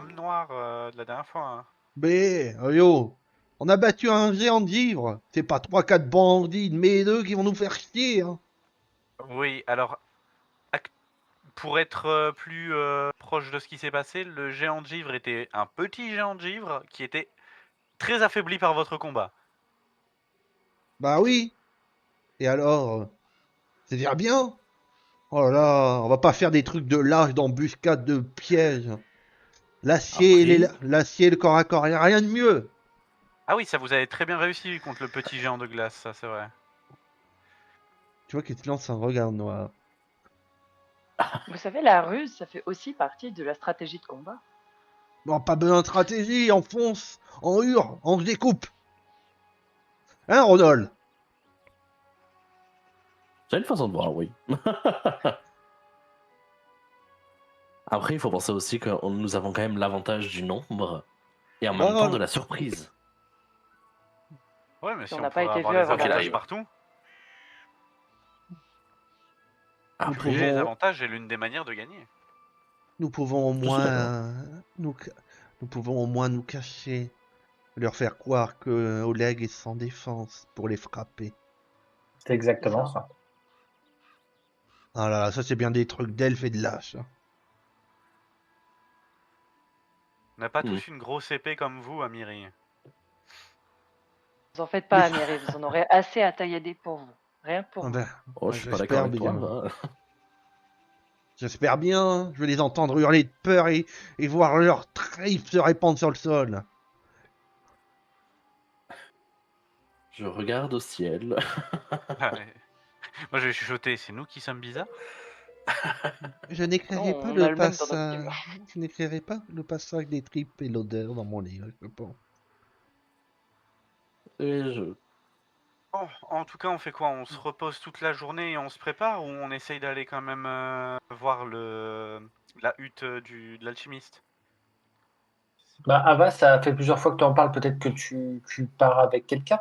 lame noire de la dernière fois. Hein. Mais, yo, on a battu un géant de givre. C'est pas 3-4 bandits de mes deux qui vont nous faire chier, hein. Oui, alors, pour être plus proche de ce qui s'est passé, le géant de givre était un petit géant de givre qui était très affaibli par votre combat. Bah oui. Et alors, c'est déjà bien. Oh là là, on va pas faire des trucs de lâche, d'embuscade, de piège. Après, L'acier, le corps à corps, y a rien de mieux. Ah oui, ça vous avez très bien réussi contre le petit géant de glace, ça c'est vrai. Tu vois qu'il te lance un regard noir. Vous savez, la ruse, ça fait aussi partie de la stratégie de combat. Bon, pas besoin de stratégie, on fonce, on hurle, on se découpe. Hein, Rodolphe? c'est une façon de voir, oui. Après, il faut penser aussi que nous avons quand même l'avantage du nombre et en même temps de la surprise. Ouais, mais si On on n'a pas pouvait été avoir vu les avant qu'il avantages arrive. partout. Après, Les pouvons- avantages est l'une des manières de gagner. Nous pouvons au Je suis d'accord. moins, nous pouvons au moins nous cacher, leur faire croire que Oleg est sans défense pour les frapper. C'est exactement C'est ça. Ah là là, ça c'est bien des trucs d'elfes et de lâches. On n'a pas Hmm. tous une grosse épée comme vous, Amiri. Vous en faites pas, Amiri, vous en aurez assez à taillader pour vous. Rien que pour Ah vous. ben, Oh, je suis pas d'accord avec toi. Hein. J'espère bien, je vais les entendre hurler de peur et voir leurs tripes se répandre sur le sol. Je regarde au ciel. Ah ouais. Moi je vais chuchoter, c'est nous qui sommes bizarres. Je n'écrirai Non, pas on a le le même dans notre passage. team. Je n'écrirai pas le passage des tripes et l'odeur dans mon livre, je pense. Et je... Bon, en tout cas, on fait quoi? On se repose toute la journée et on se prépare ou on essaye d'aller quand même voir la hutte de l'alchimiste? Bah, Ava, ça fait plusieurs fois que tu en parles. Peut-être que tu pars avec quelqu'un.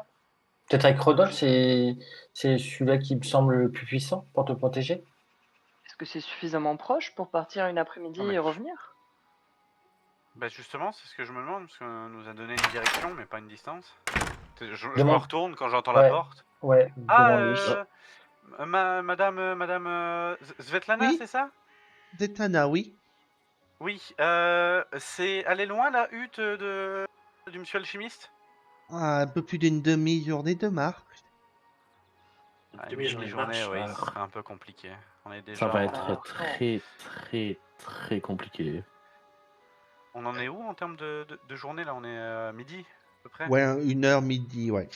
Peut-être avec Rodolphe, c'est celui-là qui me semble le plus puissant pour te protéger. Est-ce que c'est suffisamment proche pour partir une après-midi Non, mais et revenir? Bah justement, c'est ce que je me demande, parce qu'on nous a donné une direction, mais pas une distance. Je me Demande. retourne quand j'entends la Ouais, porte. ouais, Ah, demande-lui. madame Svetlana, Oui, c'est ça? Zetana, oui. Oui, elle est loin la hutte du monsieur alchimiste? Ah, un peu plus d'une demi-journée de marche. Ah, une Demi-journée de demi-journée, marche. oui, ce Alors, serait un peu compliqué. On est ça déjà va en... être très compliqué. On en est où en termes de journée là? On est midi à peu près? Ouais, 1 heure midi, ouais.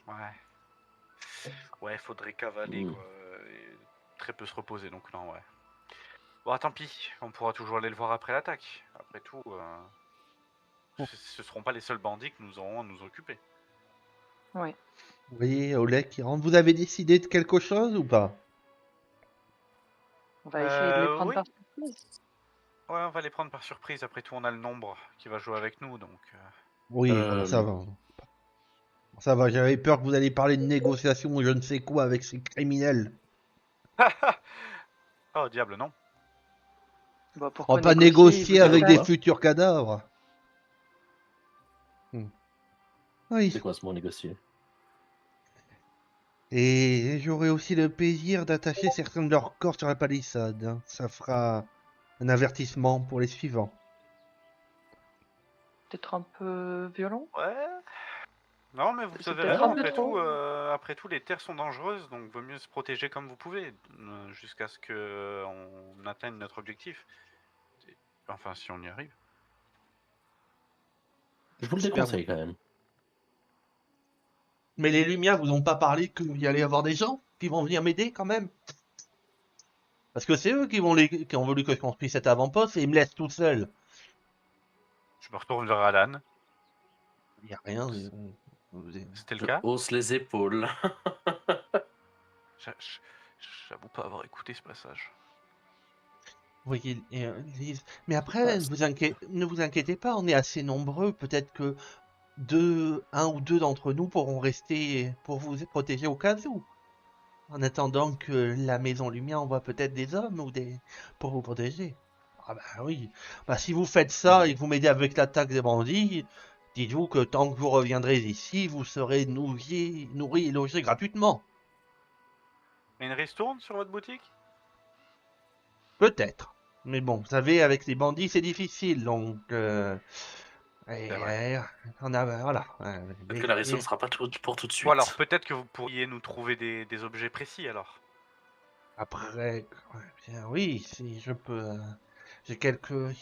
Ouais. Ouais, faudrait cavaler Hmm. quoi. Et très peu se reposer donc non, ouais. Bon, tant pis, on pourra toujours aller le voir après l'attaque. Après tout, ce seront pas les seuls bandits que nous aurons à nous occuper. Oui. Vous voyez, Oleg qui rentre. Vous avez décidé de quelque chose ou pas? On va essayer de les prendre Oui. par surprise. Ouais, on va les prendre par surprise. Après tout, on a le nombre qui va jouer avec nous, donc... Oui, bon, ça va. Ça va, j'avais peur que vous alliez parler de négociation ou je ne sais quoi avec ces criminels. Oh, diable, non. Bah, On pourquoi va pas négocier? négocier Vous êtes avec là. des futurs cadavres. Oui. C'est quoi ce mot négocier? Et j'aurai aussi le plaisir d'attacher certains de leurs corps sur la palissade. Hein. Ça fera un avertissement pour les suivants. Peut-être un peu violent? Ouais. Non, mais vous C'est savez peut-être raison. un peu trop. Après tout, les terres sont dangereuses, donc vaut mieux se protéger comme vous pouvez, jusqu'à ce que on atteigne notre objectif. Enfin, si on y arrive. Je vous le J'espère. déconseille quand même. Mais les Lumières vous ont pas parlé qu'il y allait y avoir des gens qui vont venir m'aider quand même. Parce que c'est eux qui ont voulu que je construise cet avant-poste et ils me laissent tout seul. Je me retourne vers Alan. Il n'y a rien. C'était le Je cas? hausse les épaules. J'avoue pas avoir écouté ce passage. Vous voyez, mais après, ne vous inquiétez pas, on est assez nombreux. Peut-être que un ou deux d'entre nous pourront rester pour vous protéger au cas où. En attendant que la Maison Lumière envoie peut-être des hommes ou pour vous protéger. Ah bah oui. Bah si vous faites ça et que vous m'aidez avec l'attaque des bandits, dites-vous que tant que vous reviendrez ici, vous serez nourri et logé gratuitement. Et une ristourne sur votre boutique? Peut-être. Mais bon, vous savez, avec les bandits, c'est difficile, donc... C'est vrai. on a... Voilà. Peut-être que la ristourne ne sera pas pour tout de Bon, alors suite. peut-être que vous pourriez nous trouver des objets précis alors. Après, ouais, bien oui, si je peux... j'ai quelques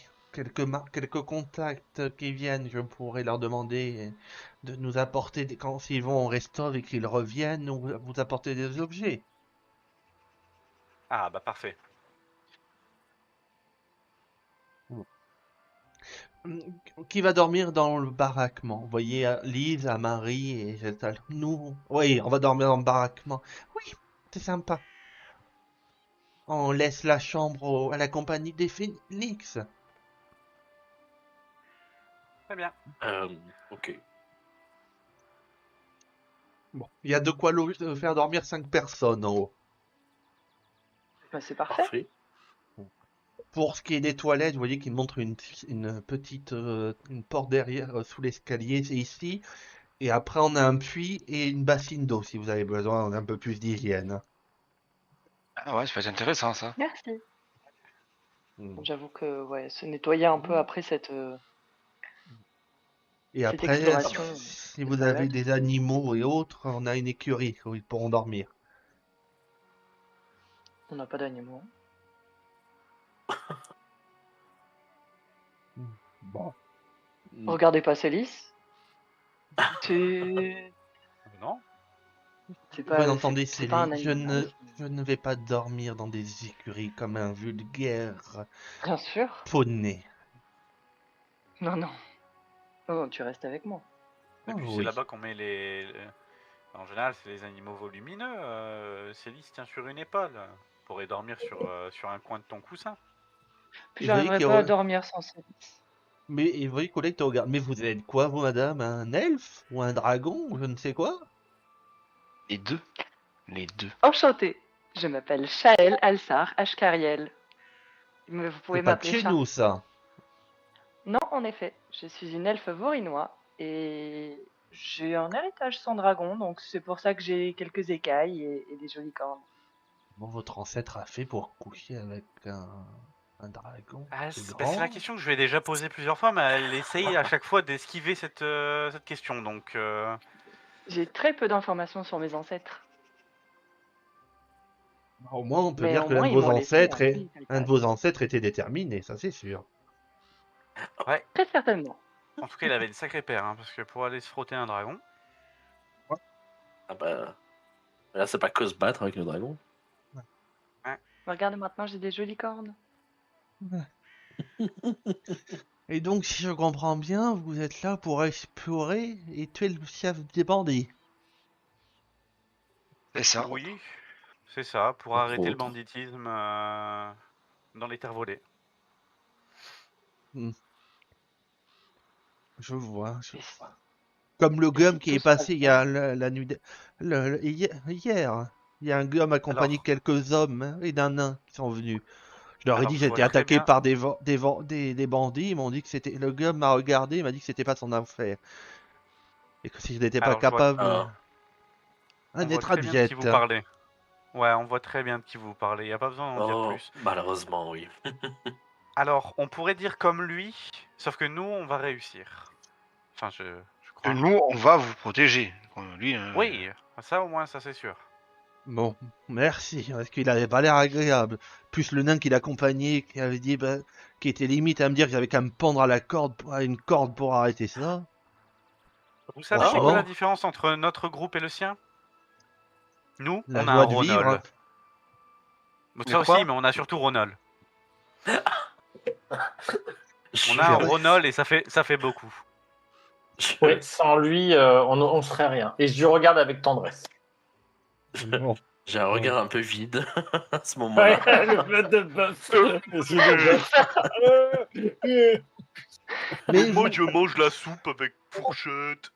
contacts qui viennent, je pourrais leur demander de nous apporter, quand s'ils vont au resto et qu'ils reviennent, vous apporter des objets. Ah bah parfait. Qui va dormir dans le baraquement? Vous voyez, Lise, Marie et nous. Oui, on va dormir dans le baraquement. Oui, c'est sympa. On laisse la chambre à la compagnie des Phoenix. Très bien. Ok. Bon, il y a de quoi faire dormir 5 personnes en haut. Bah, c'est parfait. Parfait. Pour ce qui est des toilettes, vous voyez qu'il montre une petite une porte derrière sous l'escalier, c'est ici. Et après, on a un puits et une bassine d'eau si vous avez besoin d'un peu plus d'hygiène. Ah ouais, ça peut être intéressant ça. Merci. Mm. J'avoue que ouais, se nettoyer un peu après cette Et cette après, exploration. si des vous avez toilettes. des animaux et autres, on a une écurie où ils pourront dormir. On n'a pas d'animaux. Bon. Regardez pas Célis. C'est Non? c'est Vous pas entendez, c'est pas un Céline, animal. je ne vais pas dormir dans des écuries comme un vulgaire Bien sûr. poney. Non, non. Oh, tu restes avec moi. Et Oh, puis c'est oui. là-bas qu'on met En général, c'est les animaux volumineux. Célis tient sur une épaule. Tu pourrais dormir sur un coin de ton coussin. Puis Et vous voyez j'arriverai qu'il y pas à a- dormir sans Célis. Mais et vous voyez collègue te regarde. Mais vous êtes quoi, vous, madame? Un elfe? Ou un dragon? Ou je ne sais quoi? Les deux. Les deux. Enchantée. Je m'appelle Shael Alsar Ashkariel. Mais vous pouvez C'est pas de m'appeler chez Chat. nous, ça. Non, en effet, je suis une elfe vorinois et j'ai un héritage sans dragon, donc c'est pour ça que j'ai quelques écailles et des jolies cornes. Bon, votre ancêtre a fait pour coucher avec un dragon. Ah, C'est c'est grand. la question que je lui ai déjà posée plusieurs fois, mais elle essaye à chaque fois d'esquiver cette question. Donc, J'ai très peu d'informations sur mes ancêtres, Au moins, on peut mais dire au que l'un moins de ils vos m'ont laissé un ancêtres joli un de héritage. vos ancêtres était déterminé, ça c'est sûr. ouais. Très certainement. En tout cas, il avait une sacrée paire, hein, parce que pour aller se frotter un dragon. Ah bah. Là, c'est pas que se battre avec le dragon. Regarde maintenant, j'ai des jolies cornes. Et donc, si je comprends bien, vous êtes là pour explorer et tuer le chef des bandits. C'est ça. Oui, c'est ça, pour Entre arrêter le autres. banditisme dans les terres volées. Je vois, je Et vois. Comme le et si gomme qui tout est se passe passé il y bien, a la nuit hier. Il y a un gomme accompagné de Alors, quelques hommes et d'un nain qui sont venus. Je leur ai dit alors que je vois j'étais très attaqué bien. par des bandits. Ils m'ont dit que c'était. Le gomme m'a regardé, il m'a dit que c'était pas son affaire. Et que si je n'étais pas Alors je vois, capable. on Un voit être très bien de qui abject. vous parlez. Ouais, on voit très bien de qui vous parlez. Y a pas besoin d'en dire Oh, plus. malheureusement, oui. Alors, on pourrait dire comme lui, sauf que nous, on va réussir. Enfin, je crois. Nous, on va vous protéger. Lui, Oui, ça au moins, ça c'est sûr. Bon, merci, parce qu'il avait pas l'air agréable. Plus le nain qui l'accompagnait, qui avait dit, qui était limite à me dire que j'avais qu'à me pendre à à une corde pour arrêter ça. Vous savez, c'est quoi Franchement, la différence entre notre groupe et le sien? Nous, la on a un joie de vivre. Ronol. Mais Ça quoi aussi, mais on a surtout Ronol. On a C'est un vrai. Ronol et ça fait beaucoup. Ouais, sans lui, on serait rien. Et je lui regarde avec tendresse. Bon. J'ai un regard un peu vide à ce Ouais, moment-là. le fait de bœuf. Le jus de bœuf. Mais, Moi, je mange la soupe avec fourchette.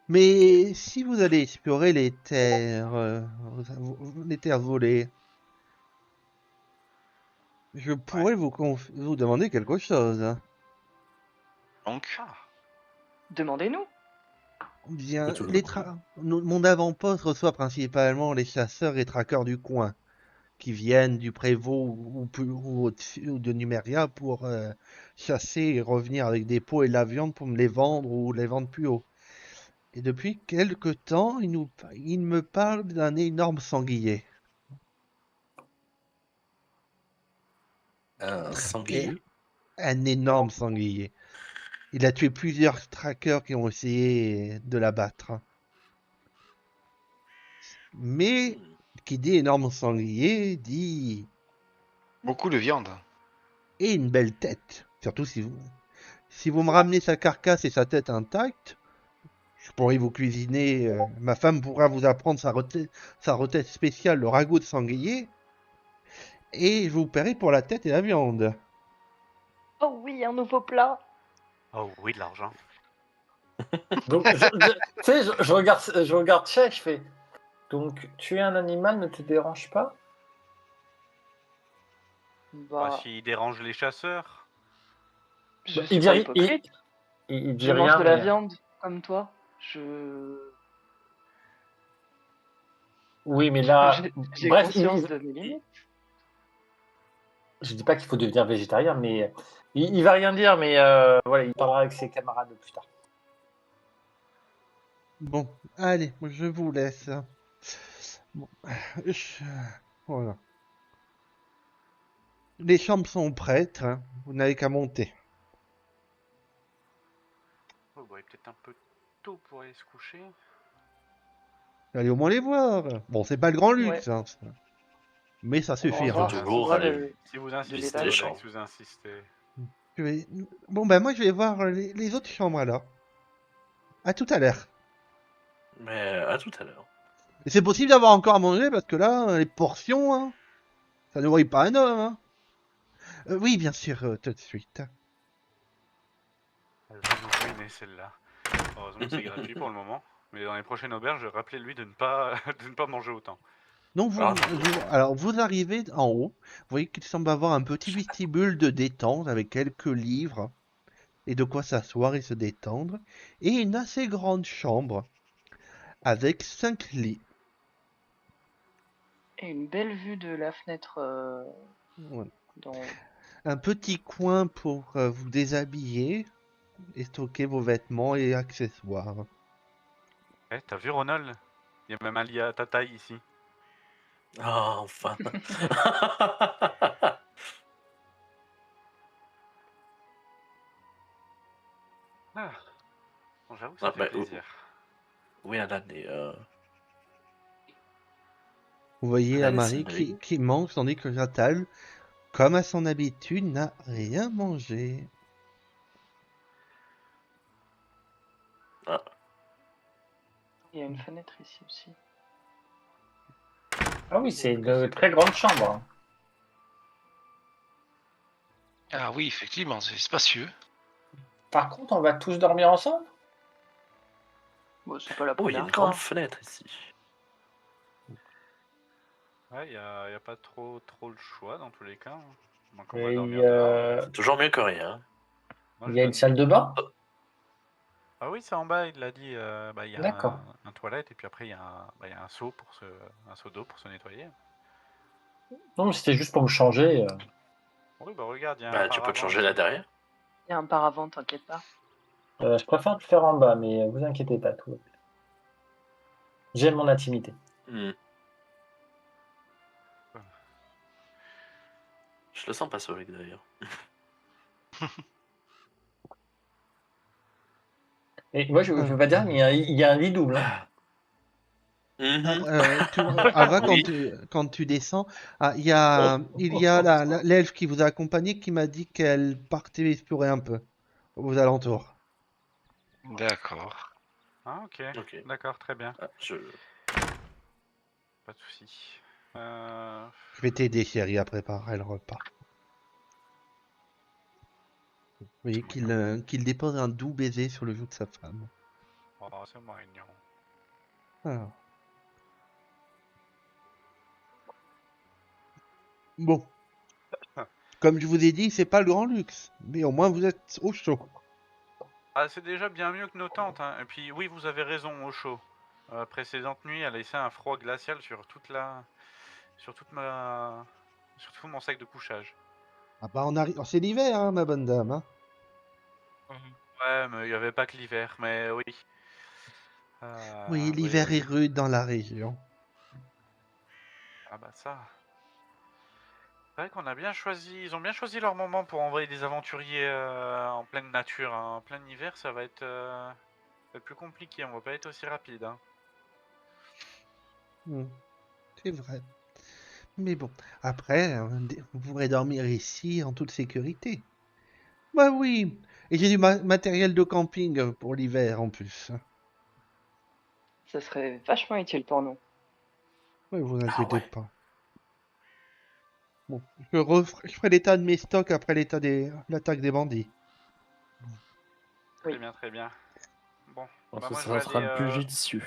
mais si vous allez explorer les terres volées, Je pourrais vous demander quelque chose. Donc, Ah, Demandez-nous. Bien, Tout le les monde. mon avant-poste reçoit principalement les chasseurs et traqueurs du coin, qui viennent du Prévost ou de Numéria pour chasser et revenir avec des pots et de la viande pour me les vendre ou les vendre plus haut. Et depuis quelque temps, il me parle d'un énorme sanglier. Un Et sanglier. un énorme sanglier. Il a tué plusieurs traqueurs qui ont essayé de l'abattre. Mais Hmm. qui dit énorme sanglier dit beaucoup de viande. et une belle tête. Surtout si vous me ramenez sa carcasse et sa tête intacte, je pourrais vous cuisiner. Ma femme pourra vous apprendre sa recette spéciale, le ragoût de sanglier, et je vous paierai pour la tête et la viande. Oh oui, un nouveau plat. oh oui, de l'argent. Donc, tu sais, je regarde Che, je fais. Donc, tuer un animal ne te dérange pas? Bah, Bah, s'il dérange les chasseurs. je Il suis dit, pas ri- hypocrite. il dit Je mange rien, de la mais. viande comme toi. Je Oui, mais là. j'ai Bref, conscience de mes limites. je dis pas qu'il faut devenir végétarien, mais il va rien dire, mais voilà, il parlera avec ses camarades plus tard. Bon, allez, je vous laisse. Bon, je- voilà. Les chambres sont prêtes, hein. Vous n'avez qu'à monter. Oh, bah, il est peut-être un peu tôt pour aller se coucher. Allez au moins les voir. Bon, c'est pas le grand Ouais. luxe, hein, ça. Mais ça On va Il faut suffira. voir. On toujours voit aller Si vous de insistez, visiter les l'étage. chambres. si vous insistez. Je vais... Bon, ben moi je vais voir les autres chambres alors. À tout à l'heure. Mais à tout à l'heure. Et c'est possible d'avoir encore à manger parce que là, les portions, hein, ça nourrit pas un homme. Hein. Oui, bien sûr, tout de suite. Elle va nous ruiner celle-là. Heureusement que c'est gratuit pour le moment. Mais dans les prochaines auberges, rappelez-lui de ne pas, de ne pas manger autant. Donc Ah, alors vous arrivez en haut. Vous voyez qu'il semble avoir un petit vestibule de détente avec quelques livres et de quoi s'asseoir et se détendre. Et une assez grande chambre avec 5 lits. Et une belle vue de la fenêtre Voilà. dans... Un petit coin pour vous déshabiller et stocker vos vêtements et accessoires. Eh, t'as vu Ronald? Il y a même un lit à ta taille ici. Ah, enfin. Ah. Bon, j'avoue, ça Ah, fait bah, plaisir. oui, Alan, et Vous voyez la Amari laisserie. qui mange tandis que Jatal, comme à son habitude, n'a rien mangé. Il y a une fenêtre ici aussi. Ah oui, c'est une très grande chambre. Hein. Ah oui, effectivement, c'est spacieux. Par contre, on va tous dormir ensemble? Bon, c'est pas la Oh, il y a première une fois. grande fenêtre ici. Ouais, y a pas trop le choix dans tous les cas. Donc on Et va dormir dehors. C'est toujours mieux que rien. Moi, il je y a une donne- salle de bain? Ah oui, c'est en bas, il l'a dit. Il y a D'accord. un toilette et puis après il y a il y a un seau un seau d'eau pour se nettoyer. Non, mais c'était juste pour me changer. Oui, bah regarde, il y a un Bah, tu peux te paravent changer là aussi. derrière. Il y a un paravent, t'inquiète pas. Je préfère le faire en bas, mais vous inquiétez pas. Tout va bien. J'aime mon intimité. Hmm. Je le sens pas solide d'ailleurs. Et moi, je veux pas dire, mais il y a un lit double. Hein. Ava, Oui. quand tu descends, il y a l'elfe qui vous a accompagné qui m'a dit qu'elle partait explorer un peu aux alentours. D'accord. Ah ok, Ok. d'accord, très bien. Ah, Pas de soucis. Je vais t'aider, chérie, à préparer le repas. Vous voyez qu'il dépose un doux baiser sur le joue de sa femme. Oh, c'est mignon. Alors. Bon. Comme je vous ai dit, c'est pas le grand luxe, mais au moins vous êtes au chaud. Ah, c'est déjà bien mieux que nos tentes, hein. Et puis, oui, vous avez raison, au chaud. Précédente nuit a laissé un froid glacial sur toute tout mon sac de couchage. Ah bah on arrive, c'est l'hiver, hein, ma bonne dame. Hein. Ouais, mais il n'y avait pas que l'hiver, mais oui. Oui, Oui, l'hiver oui. est rude dans la région. Ah bah ça. C'est vrai qu'on a bien choisi, ils ont bien choisi leur moment pour envoyer des aventuriers en pleine nature, hein. En plein hiver, ça va être plus compliqué, on va pas être aussi rapide. Hein. C'est vrai. Mais bon, après, vous pourrez dormir ici en toute sécurité. Bah oui, et j'ai du matériel de camping pour l'hiver en plus. Ça serait vachement utile pour nous. Ouais, vous inquiétez ouais. pas. Bon, je ferai l'état de mes stocks après l'attaque des bandits. Oui. Très bien, très bien. Bon, Bon, bah ça, moi ça sera le plus judicieux.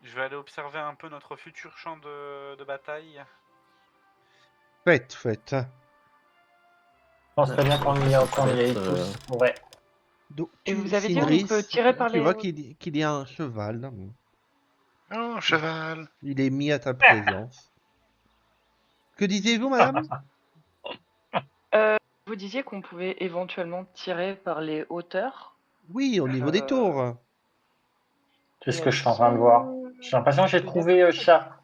je vais aller observer un peu notre futur champ de bataille. Faites. Hein. Je pense très bien qu'on y est Peut-être, tous. Ouais. Donc, Et vous avez dit qu'on Sindris, peut tirer par tu vois les... qu'il y a un cheval. Hein. Oh, cheval. Il est mis à ta présence. Que disiez-vous, madame? Vous disiez qu'on pouvait éventuellement tirer par les hauteurs. Oui, au niveau des tours. C'est Et ce que elles je suis en train de voir. sont- J'ai l'impression que j'ai Je suis trouvé d'accord. chat.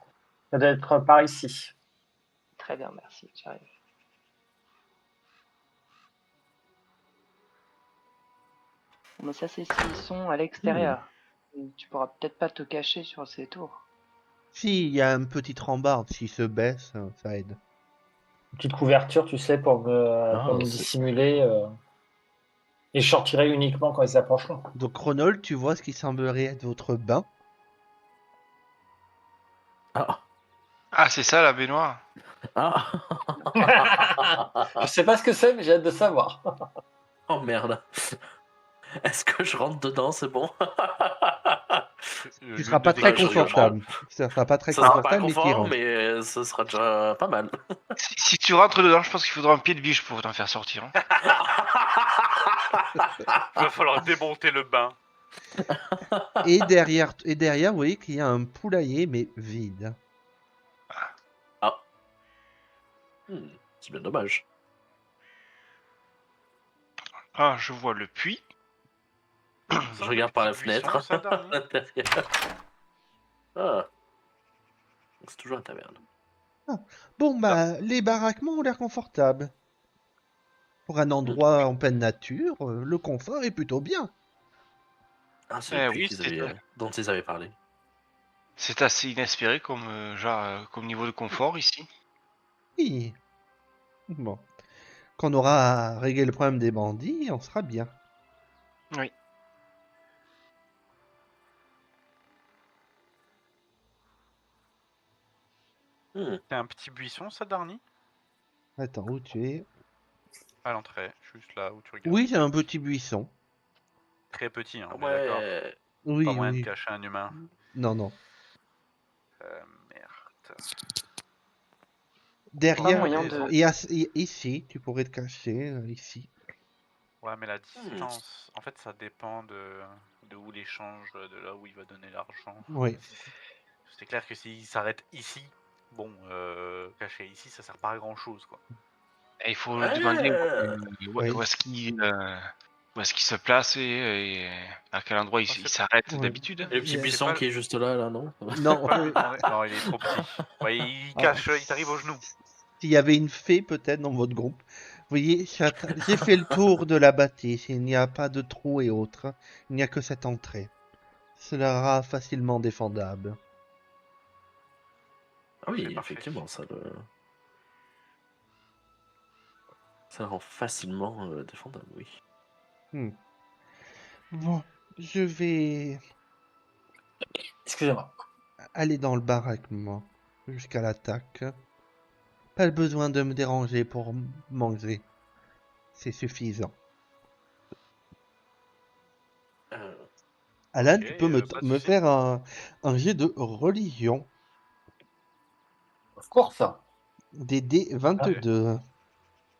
Ça doit être par ici. Très bien, merci, j'arrive. Mais ça, c'est s'ils sont à l'extérieur. Tu pourras peut-être pas te cacher sur ces tours. Si, il y a une petite rambarde. S'il se baisse, ça aide. Une petite couverture, tu sais, pour me c'est- dissimuler. Et je sortirai uniquement quand ils s'approcheront. Donc, Ronald, tu vois ce qui semblerait être votre bain. Ah. Ah, c'est ça la baignoire. Ah. Je sais pas ce que c'est, mais j'ai hâte de savoir. Oh merde. Est-ce que je rentre dedans, c'est bon? Tu seras pas très confortable. Ça sera pas très Ça sera pas confortable, mais tu confort, rentres. mais ce sera déjà pas mal. Si tu rentres dedans, je pense qu'il faudra un pied de biche pour t'en faire sortir. Hein. Il va falloir démonter le bain. Et derrière, vous voyez qu'il y a un poulailler, mais vide. C'est bien dommage. Ah, je vois le puits. Je regarde par la fenêtre. Ça, Darny Ah. C'est toujours la taverne. Bon, bah, les baraquements ont l'air confortables. Pour un endroit en pleine nature, le confort est plutôt bien. Ah, c'est le puits Oui, dont ils avaient parlé. c'est assez inespéré comme comme niveau de confort ici. Oui. Bon. Quand on aura réglé le problème des bandits, on sera bien. Oui. C'est un petit buisson, ça, Darny? Attends, où tu es? À l'entrée, juste là où tu regardes. Oui, c'est un petit buisson. Très petit, hein, on est d'accord. Oui, Pas moyen oui. de cacher un humain. Non. Merde. Derrière, moyen de- ici, tu pourrais te cacher, ici. Ouais, mais la distance, en fait, ça dépend de où l'échange, de là où il va donner l'argent. Oui. C'est clair que s'il s'arrête ici, bon, caché ici, ça sert pas à grand chose, quoi. Et il faut demander Oui. où est-ce qu'il se place et à quel endroit il s'arrête Ouais. d'habitude. Et le petit C'est buisson qui est juste là, non? Non, Non, il est trop petit. Ouais, il cache, il t'arrive au genou. s'il y avait une fée peut-être dans votre groupe. Vous voyez, j'ai fait le tour de la bâtisse. Il n'y a pas de trou et autres. Il n'y a que cette entrée. Cela sera facilement défendable. Ah oui, C'est parfait. effectivement, ça rend facilement défendable, oui. Bon, je vais Excusez-moi. aller dans le baraquement jusqu'à l'attaque. Pas besoin de me déranger pour manger. C'est suffisant. Alan, Ok, tu peux pas de me souci. faire un jet de religion. Of course. Des dés 22.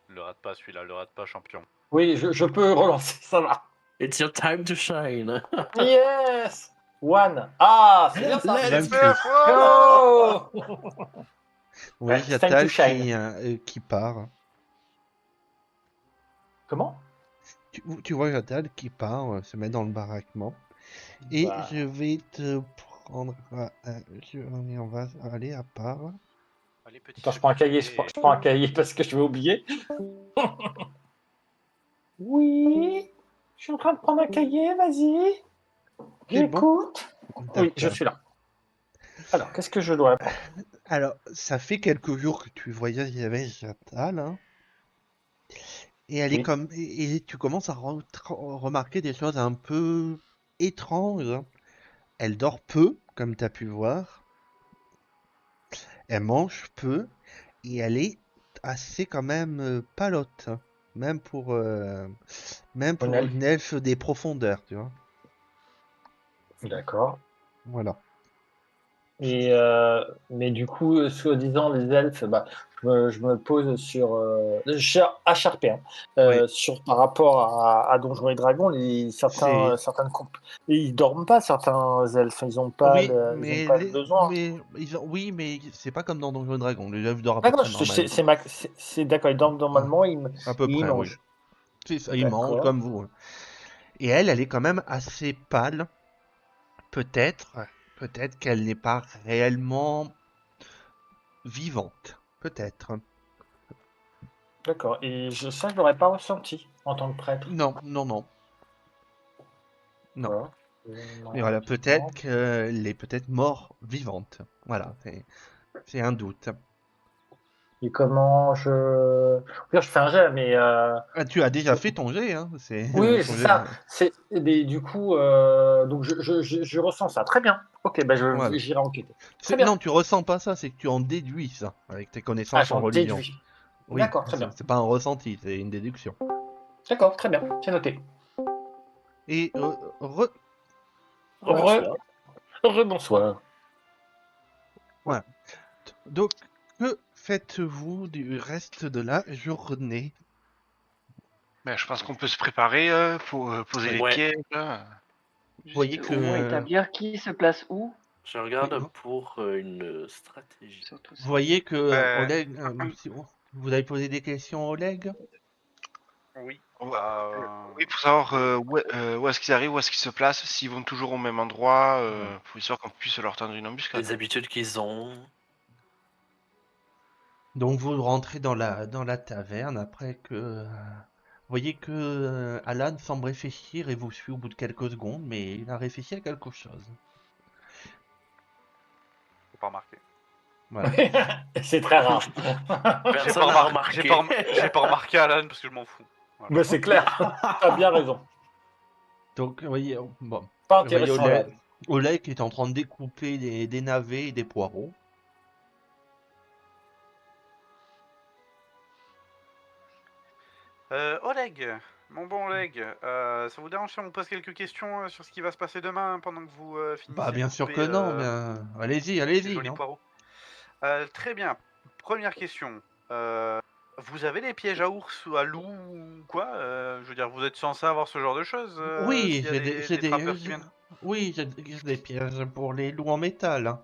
Le rate pas celui-là, le rate pas champion. Oui, je peux relancer, ça va. It's your time to shine. Yes! One. Ah, c'est bien ça. Let's 26. Go! Oui, Ouais, it's time to Jatal shine. qui part. Comment? Tu vois Jatal qui part, se met dans le baraquement. Et Bah, je vais te prendre. On va aller à part. Allez, petit attends, je prends un cahier, secret. je prends un cahier parce que je vais oublier. Oui, je suis en train de prendre un cahier, vas-y. C'est bon? J'écoute. Oui, je D'accord. suis là. Alors, qu'est-ce que je dois apprendre? Alors, ça fait quelques jours que tu voyages avec Jatal, hein, et elle est Oui. comme, et tu commences à remarquer des choses un peu étranges, hein. Elle dort peu, comme tu as pu voir. Elle mange peu, et elle est assez quand même palote, hein, même pour, même Une pour elfe. une elfe des profondeurs, tu vois. D'accord. Voilà. Et mais du coup, soi-disant, les elfes, bah, je me pose sur. Je suis acharpé, hein, Oui. sur, par rapport à Donjons et Dragons, C'est, ils dorment pas, certains elfes. Ils ont pas, oui, ils ont pas le besoin. oui, mais c'est pas comme dans Donjons et Dragons. Les elfes dorment à Ah peu non, près normalement. c'est d'accord, ils dorment Ah, normalement, à peu ils près, oui. mangent. C'est ça, ils mangent D'accord. comme vous, hein. Et elle est quand même assez pâle. Peut-être, peut-être qu'elle n'est pas réellement vivante. Peut-être. D'accord. Et ça, je l'aurais pas ressenti en tant que prêtre. Non, non, non, non. D'accord. Mais voilà, peut-être qu'elle est peut-être mort vivante. Voilà, c'est un doute. Et comment je. D'ailleurs, je fais un jet, mais. Ah, tu as déjà fait ton jet, hein. Oui, Ton c'est jet. ça. Mais du coup, donc je ressens ça. Très bien. Ok, ben Voilà. j'irai enquêter. Très bien. Non, tu ressens pas ça, c'est que tu en déduis ça avec tes Ah, connaissances en j'en religion. déduis. Oui, D'accord, très bien. c'est pas un ressenti, c'est une déduction. D'accord, très bien. C'est noté. Et Re, bonsoir. voilà. Donc, que faites-vous du reste de la journée? Ben, je pense qu'on peut se préparer pour poser les Ouais. pieds. Là. Vous voyez Juste que... où établir qui se place où, Je regarde Oui, pour une stratégie. surtout vous ça. voyez que Ben, Oleg... vous avez posé des questions à Oleg? Oui. Oui, pour savoir où est-ce qu'ils arrivent, où est-ce qu'ils se placent, s'ils vont toujours au même endroit, pour histoire qu'on puisse leur tendre une embuscade. Les habitudes qu'ils ont. Donc vous rentrez dans la taverne après que... vous voyez que Alan semble réfléchir et vous suit au bout de quelques secondes, mais il a réfléchi à quelque chose. J'ai pas remarqué. Voilà. C'est très rare. Personne n'a remarqué. J'ai pas remarqué Alan parce que je m'en fous. Voilà. Mais c'est clair. T'as bien raison. Donc vous voyez, bon, Pas vous voyez intéressant là. Oleg qui est en train de découper des navets et des poireaux. Oleg, mon bon Oleg, ça vous dérange si on vous pose quelques questions sur ce qui va se passer demain pendant que vous Bah finissez bien de sûr couper que non, bien... ces allez-y, jolis hein. poireaux? Très bien. Première question. Vous avez des pièges à ours ou à loup ou quoi? Je veux dire, vous êtes censé avoir ce genre de choses Oui, s'il y a des trappeurs qui viennent. oui, j'ai des pièges pour les loups en métal, hein.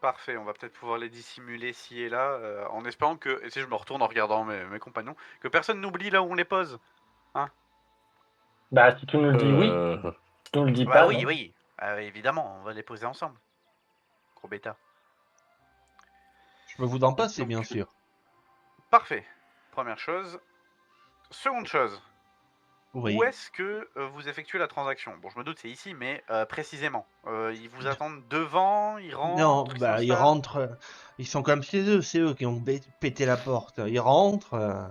Parfait, on va peut-être pouvoir les dissimuler ci et là, en espérant que, et si je me retourne en regardant mes compagnons, que personne n'oublie là où on les pose. Bah, si tu nous le dis oui, si tu nous le dis Bah pas, oui, non. oui, évidemment, on va les poser ensemble. Gros bêta. Je peux vous en passer, Donc, bien sûr. parfait. Première chose. Seconde chose. Oui. Où est-ce que vous effectuez la transaction? Bon, je me doute, c'est ici, mais précisément. Ils vous attendent devant, ils Non, rentrent, ils bah ils s'installent? rentrent, ils sont comme chez eux, c'est eux qui ont pété la porte. Ils rentrent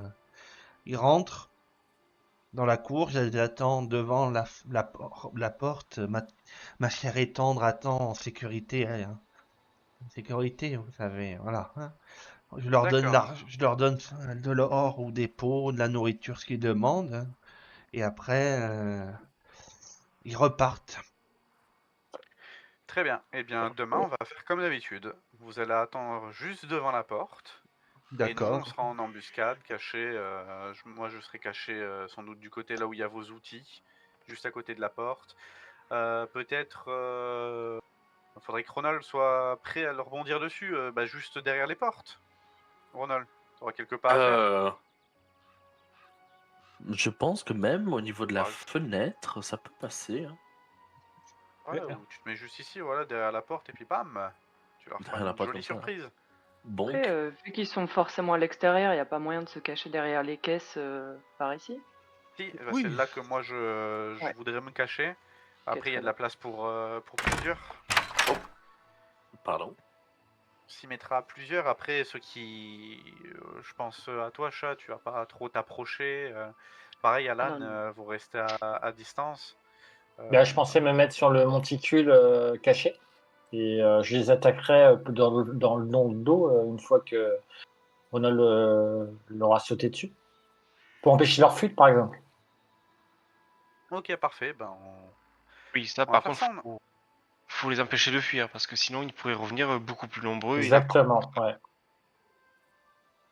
dans la cour, j'attends devant la porte, ma chère et tendre attend en sécurité, hein. En sécurité, vous savez, voilà, hein. D'accord. Je leur donne de l'or ou des pots, de la nourriture, ce qu'ils demandent, hein. Et après, ils repartent. Très bien. Eh bien, demain, on va faire comme d'habitude. Vous allez attendre juste devant la porte. Et nous, on D'accord. sera en embuscade, caché. Moi, je serai caché sans doute du côté là où il y a vos outils, juste à côté de la porte. Peut-être, faudrait que Ronald soit prêt à leur rebondir dessus, juste derrière les portes. Ronald, t'auras quelque part à faire. Je pense que même au niveau de la Ouais. fenêtre, ça peut passer. Hein. Ouais, ou tu te mets juste ici, voilà, derrière la porte, et puis bam, tu leur feras Derrière la une porte jolie comme ça. surprise. Donc, Après, vu qu'ils sont forcément à l'extérieur, il n'y a pas moyen de se cacher derrière les caisses par ici. Si, Oui. c'est là que moi je Ouais. voudrais me cacher. Après, il y a très de la bien. place pour plusieurs. pardon. On s'y mettra à plusieurs. Après, ceux qui. Je pense à toi, chat, tu vas pas trop t'approcher. Pareil, Alan, non. vous restez à distance. Là, je pensais me mettre sur le monticule caché. Et je les attaquerai dans le dos une fois que Ronald leur a sauté dessus. Pour empêcher leur fuite, par exemple. Ok, parfait. Oui, ça, On va par faire contre, ça. faut les empêcher de fuir, parce que sinon, ils pourraient revenir beaucoup plus nombreux. Exactement, ouais.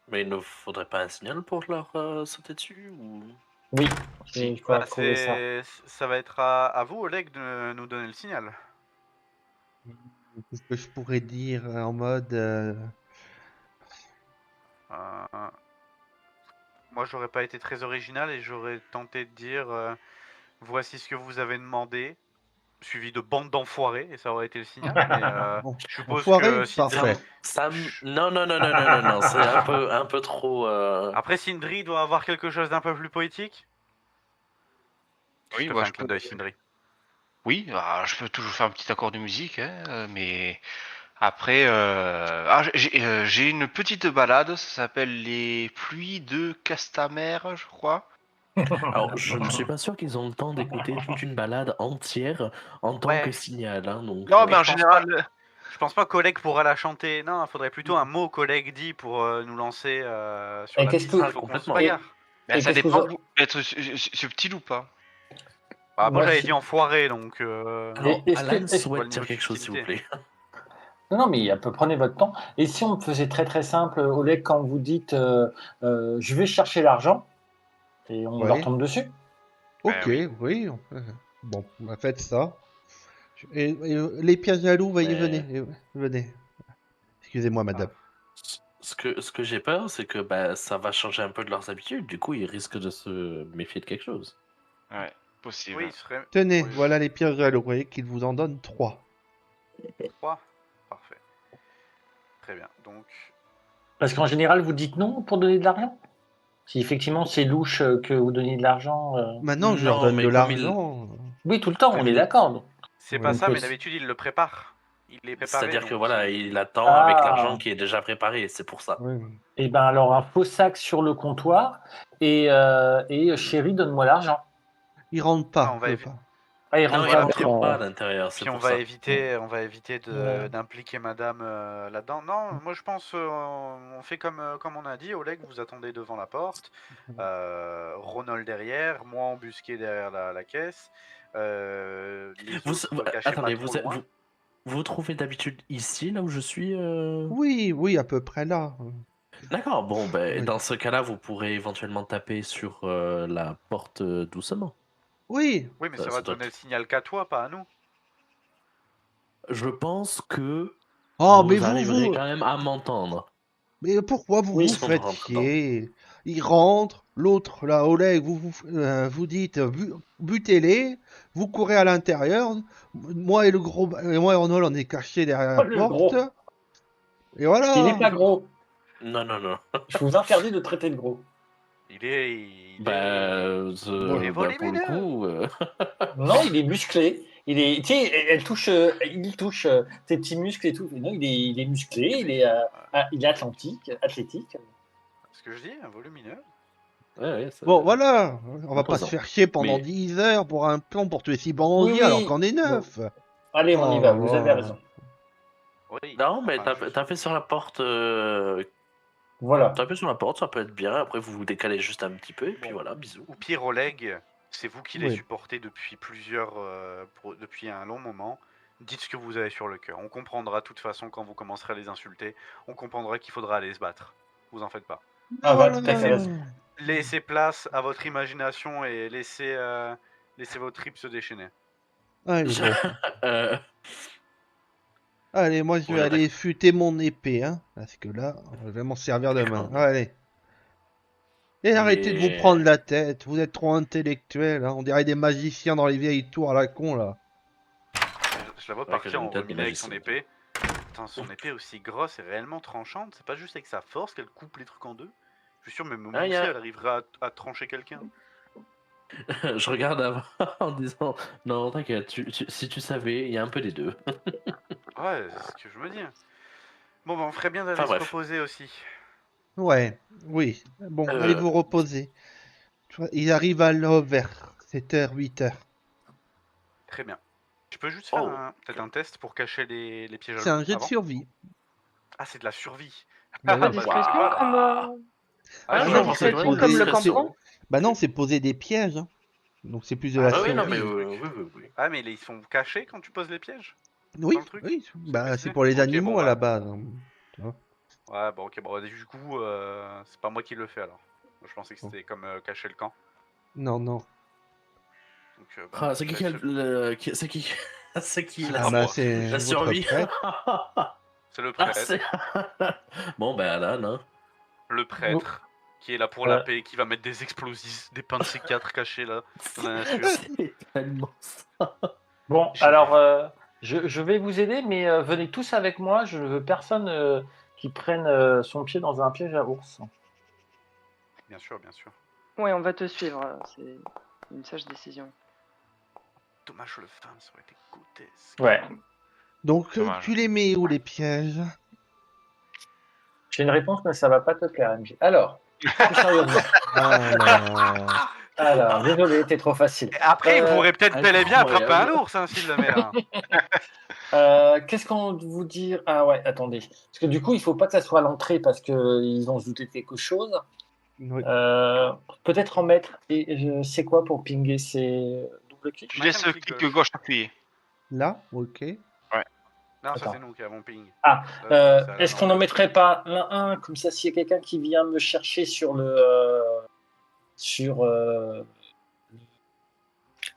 Mais il ne faudrait pas un signal pour leur sauter dessus ou... Oui, Si. il faut trouver ça. Ça va être à vous, Oleg, de nous donner le signal. Qu'est-ce que je pourrais dire en mode. Moi, j'aurais pas été très original et j'aurais tenté de dire voici ce que vous avez demandé, suivi de bande d'enfoirés, et ça aurait été le signal. Mais Bon, je suppose enfoiré, que parfait. Non, c'est un peu trop... Après, Sindri doit avoir quelque chose d'un peu plus poétique. Oui, Je te moi, fais un je clin peux. d'œil, Sindri. Oui, je peux toujours faire un petit accord de musique, hein, mais après, j'ai une petite balade, ça s'appelle les pluies de Castamer, je crois. Alors, je ne suis pas sûr qu'ils ont le temps d'écouter toute une balade entière en tant Ouais. que signal. Hein, donc, Non, mais en je pense général, Je pense pas qu'Oleg pourra la chanter. Non, il faudrait plutôt un mot qu'Oleg dit pour nous lancer sur Et la qu'est-ce piste. que- Il faut qu'on se complètement. bagarre. ben, Et ça qu'est-ce que dépend, vous- vous être subtil ou pas. Moi, Moi, j'avais je- dit enfoiré, donc. Alors, est-ce que- Alan est-ce- Pas souhaite le niveau dire de quelque chose, s'il vous subtilité. plaît. Non, mais prenez votre temps. Et si on faisait très très simple, Oleg, quand vous dites je vais chercher l'argent, et on leur Ouais. tombe dessus. Ok, oui. oui. Bon, faites ça. Et les pièces jaloux, Mais- venez. Venez. Excusez-moi, madame. Ce que j'ai peur, c'est que ça va changer un peu de leurs habitudes. Du coup, ils risquent de se méfier de quelque chose. Ouais, possible. Oui, il serait. Tenez, Oui, voilà les pièces jaloux. Vous voyez qu'il vous en donne 3. 3. Parfait. Très bien. Donc. Parce qu'en général, vous dites non pour donner de l'argent. Si effectivement c'est louche que vous donniez de l'argent. Maintenant, je leur Non, donne mais de comme il- l'argent. Oui, tout le temps, on Comme est il- d'accord. C'est Ouais. pas ça, Donc, mais d'habitude, il le prépare. Il est préparé. C'est-à-dire donc que voilà, il- il attend Ah. avec l'argent qui est déjà préparé, c'est pour ça. Ouais. Et ben alors un faux sac sur le comptoir et chérie, donne-moi l'argent. Il rentre pas. Ah, on va peut évi- pas. Ah, il Non, rentre il pas, rentre d'accord. pas à l'intérieur, c'est Puis on pour va ça. éviter, Ouais. d'impliquer Madame là-dedans. Non, moi je pense, on fait comme on a dit. Oleg, vous attendez devant la porte. Ronald derrière, moi embusqué derrière la caisse. Les autres cachés pas Attendez, trop loin. vous trouvez d'habitude ici, là où je suis Oui, à peu près là. D'accord, bon, Oui. dans ce cas-là, vous pourrez éventuellement taper sur la porte doucement. Oui. Oui, mais Ça- ça ça va te doit donner le être- signal qu'à toi, pas à nous. Je pense que Oh, vous mais arriverez vous. quand même à m'entendre. Mais pourquoi vous Oui, vous si on faites rentre chier? Il rentre, l'autre, là, Oleg, vous dites butez-les, vous courez à l'intérieur. Moi et moi et Ronald, on est cachés derrière la Oh, le porte. gros. Et voilà. Il n'est pas gros. Non. Je vous interdis de traiter de gros. Il est Pour le volumineux. coup, Non, il est musclé. Il est, tu sais, il touche ses petits muscles et tout. Non, il est musclé. Il est athlétique. Ce que je dis, volumineux. ouais, Bon, voilà. On va pas se imposant. faire chier pendant Mais- 10 heures pour un plan pour tuer 6 bandits Oui. alors qu'on est 9. Allez, on y va. Vous avez raison. Oui. Non, mais Enfin, tapez sur la porte. Voilà. Tapez sur la porte, ça peut être bien. Après, vous vous décalez juste un petit peu, et puis Bon. voilà, bisous. Ou pire, Oleg, c'est vous qui les Oui. supportez depuis depuis un long moment. Dites ce que vous avez sur le cœur. On comprendra de toute façon quand vous commencerez à les insulter. On comprendra qu'il faudra aller se battre. vous en faites pas. Ah Oh bah, là tout à fait là. raison. Laissez place à votre imagination et laissez vos tripes se déchaîner. Allez, bon. Euh, Allez, moi je On vais aller attaque. futer mon épée, hein. Parce que là, je vais m'en servir demain. D'accord. Allez. Et arrêtez de vous Mais- prendre la tête, vous êtes trop intellectuels, hein. On dirait des magiciens dans les vieilles tours à la con là. Je la vois Ouais, que partir j'aime en bien des ruminant avec son magiciens. épée. Putain, son épée aussi grosse et réellement tranchante, c'est pas juste avec sa force qu'elle coupe les trucs en deux. Je suis sûr, même Ah, Moussi, elle arriverait à trancher quelqu'un. Je regarde avant en disant non, t'inquiète, si tu savais, il y a un peu des deux. Ouais, c'est ce que je me dis. Bon, bah, on ferait bien d'aller Enfin se bref. reposer aussi. Ouais, oui. Bon, allez Euh, vous reposer. Tu vois, il arrive à l'aube vers 7h, 8h. Très bien. Je peux juste faire Oh, peut-être un test pour cacher les pièges à C'est loup un jet de avant. survie. Ah, c'est de la survie. Bah Pas oui. Bah, je me suis discrétion pas là. comme. Ah, Hein, je Ah suis pas non, en train c'est de discrétion jouer. comme le poser. campement. Bah non, c'est poser des pièges, hein. Donc c'est plus de Ah, la ah oui, non, survie. mais le oui, truc. oui, oui. Ah, mais ils sont cachés quand tu poses les pièges Oui, dans le truc. oui. C'est Bah précisé. c'est pour les Ok, animaux bon, à la bah. base, hein. Tu vois. Ouais, bon, ok, bon, du coup, c'est pas moi qui le fais alors. Je pensais que c'était comme cacher le camp. Non, non. Donc, bah, Ah, c'est qui je laisse c'est qui c'est qui C'est la, Ah pas bah moi. c'est la votre survie prêtre. C'est le Ah, prêtre. c'est bon ben Alan, hein. Le prêtre qui est là pour Ouais. la paix, qui va mettre des explosifs, des pains de C4 cachés là dans la nature. C'est tellement ça. Bon, Génial. alors, je vais vous aider, mais venez tous avec moi. Je ne veux personne qui prenne son pied dans un piège à ours. Bien sûr, bien sûr. Oui, on va te suivre. C'est une sage décision. Dommage le fan, ça aurait été grotesque. Ouais. Donc Dommage. tu les mets où les pièges? J'ai une réponse, mais ça va pas te plaire, MJ. Alors, plus sérieusement. Ah là. Alors, désolé, t'es trop facile. Et après, il pourrait peut-être bel et bien attraper un incroyable. ours, hein, s'il le met là. Qu'est-ce qu'on vous dire? Ah ouais, attendez. Parce que du coup, il faut pas que ça soit à l'entrée parce qu'ils vont se douter de quelque chose. Oui. Peut-être en mettre. Et c'est quoi pour pinguer? C'est double clic? Tu laisses Machin clic gauche appuyé. Là, ok. Non, ça Attends. c'est nous qui avons ping. Ah, Là, c'est à est-ce Alan qu'on n'en bleu. mettrait pas un comme ça s'il y a quelqu'un qui vient me chercher sur le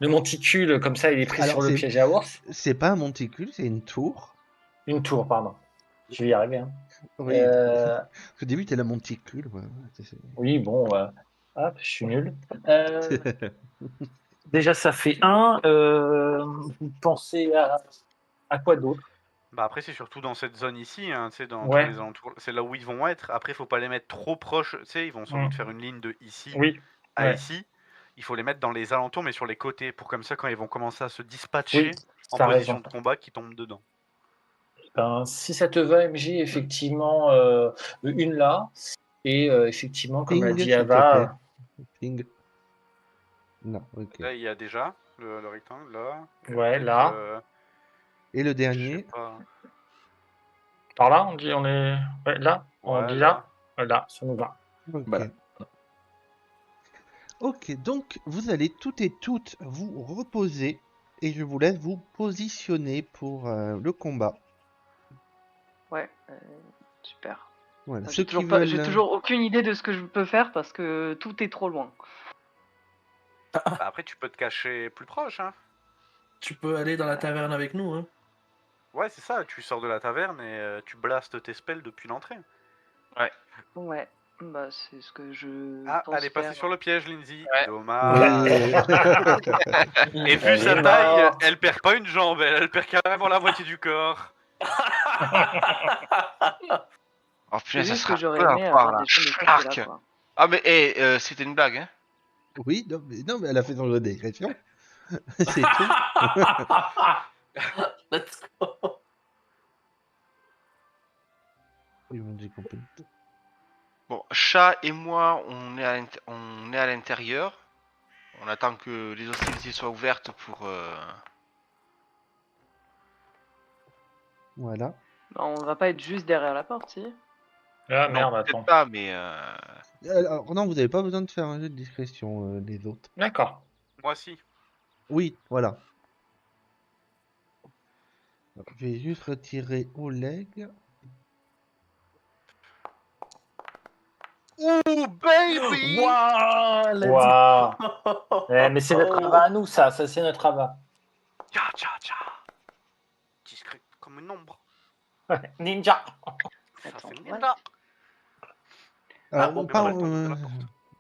monticule, comme ça il est pris Alors sur le c'est piège à ours? c'est pas un monticule, c'est une tour. Une tour, pardon. Je vais y arriver. Hein. Oui. Euh, Au début, t'es la monticule. Ouais. oui, bon, hop, je suis nul. Déjà, ça fait un. Vous pensez à quoi d'autre? Bah après, c'est surtout dans cette zone ici, hein, tu sais, dans tous Ouais. les alentours. C'est là où ils vont être. Après, faut pas les mettre trop proches. Tu sais, ils vont sans doute faire une ligne de ici Oui. à Ouais. ici. Il faut les mettre dans les alentours, mais sur les côtés, pour comme ça, quand ils vont commencer à se dispatcher Oui, en t'as position raison. de combat, qu'ils tombent dedans. Ben, si ça te va, MJ, effectivement, une là. Et effectivement, comme l'a Ping, dit s'il te plaît. Ava, Ping. Non, ok. Là, il y a déjà le rectangle, là. ouais, Peut-être, là. Et le je sais dernier? pas. Par là, on dit on est. Ouais, là, on Ouais, dit là. là. Ouais, là, ça nous va. Ok. Voilà. Ok, donc vous allez toutes et toutes vous reposer et je vous laisse vous positionner pour le combat. Ouais, super. Voilà. Moi, Ceux qui veulent. J'ai toujours aucune idée de ce que je peux faire parce que tout est trop loin. Bah, après, tu peux te cacher plus proche, hein. Tu peux aller dans la taverne avec nous, hein. Ouais, c'est ça. Tu sors de la taverne et tu blastes tes spells depuis l'entrée. Ouais, bah c'est ce que je Ah, pense elle est passée faire. sur le piège, Lindsay. Ouais. Dommage. Et vu Elle sa est taille, morte. elle perd pas une jambe, elle perd carrément la moitié du corps. Oh C'est putain, ça juste sera que j'aurais peu à aimé voir avoir là. des gens de ce Schlark. côté-là, quoi. Ah mais c'était une blague, hein. Oui, non, mais elle a fait son jeu de discrétion. C'est tout. Let's go. Oui, bon, j'ai compris. Bon, Chat et moi, on est à l'intérieur. On attend que les hostilités soient ouvertes pour. Voilà. Bah, on va pas être juste derrière la porte, si. Ah Non, merde, peut-être attends. pas, mais. Alors non, vous n'avez pas besoin de faire un jeu de discrétion, les autres. D'accord. Moi, si. Oui, voilà. Je vais juste retirer Oleg. Ouh, baby! Waouh, let's Waouh. go. Mais c'est notre Oh. avat à nous, ça c'est notre avat. Tcha, tcha, tcha. Discret comme une ombre. Ninja. Ça Attends, fait what? ninja. Alors, bon, pas, on aurait le temps d'ouvrir la porte.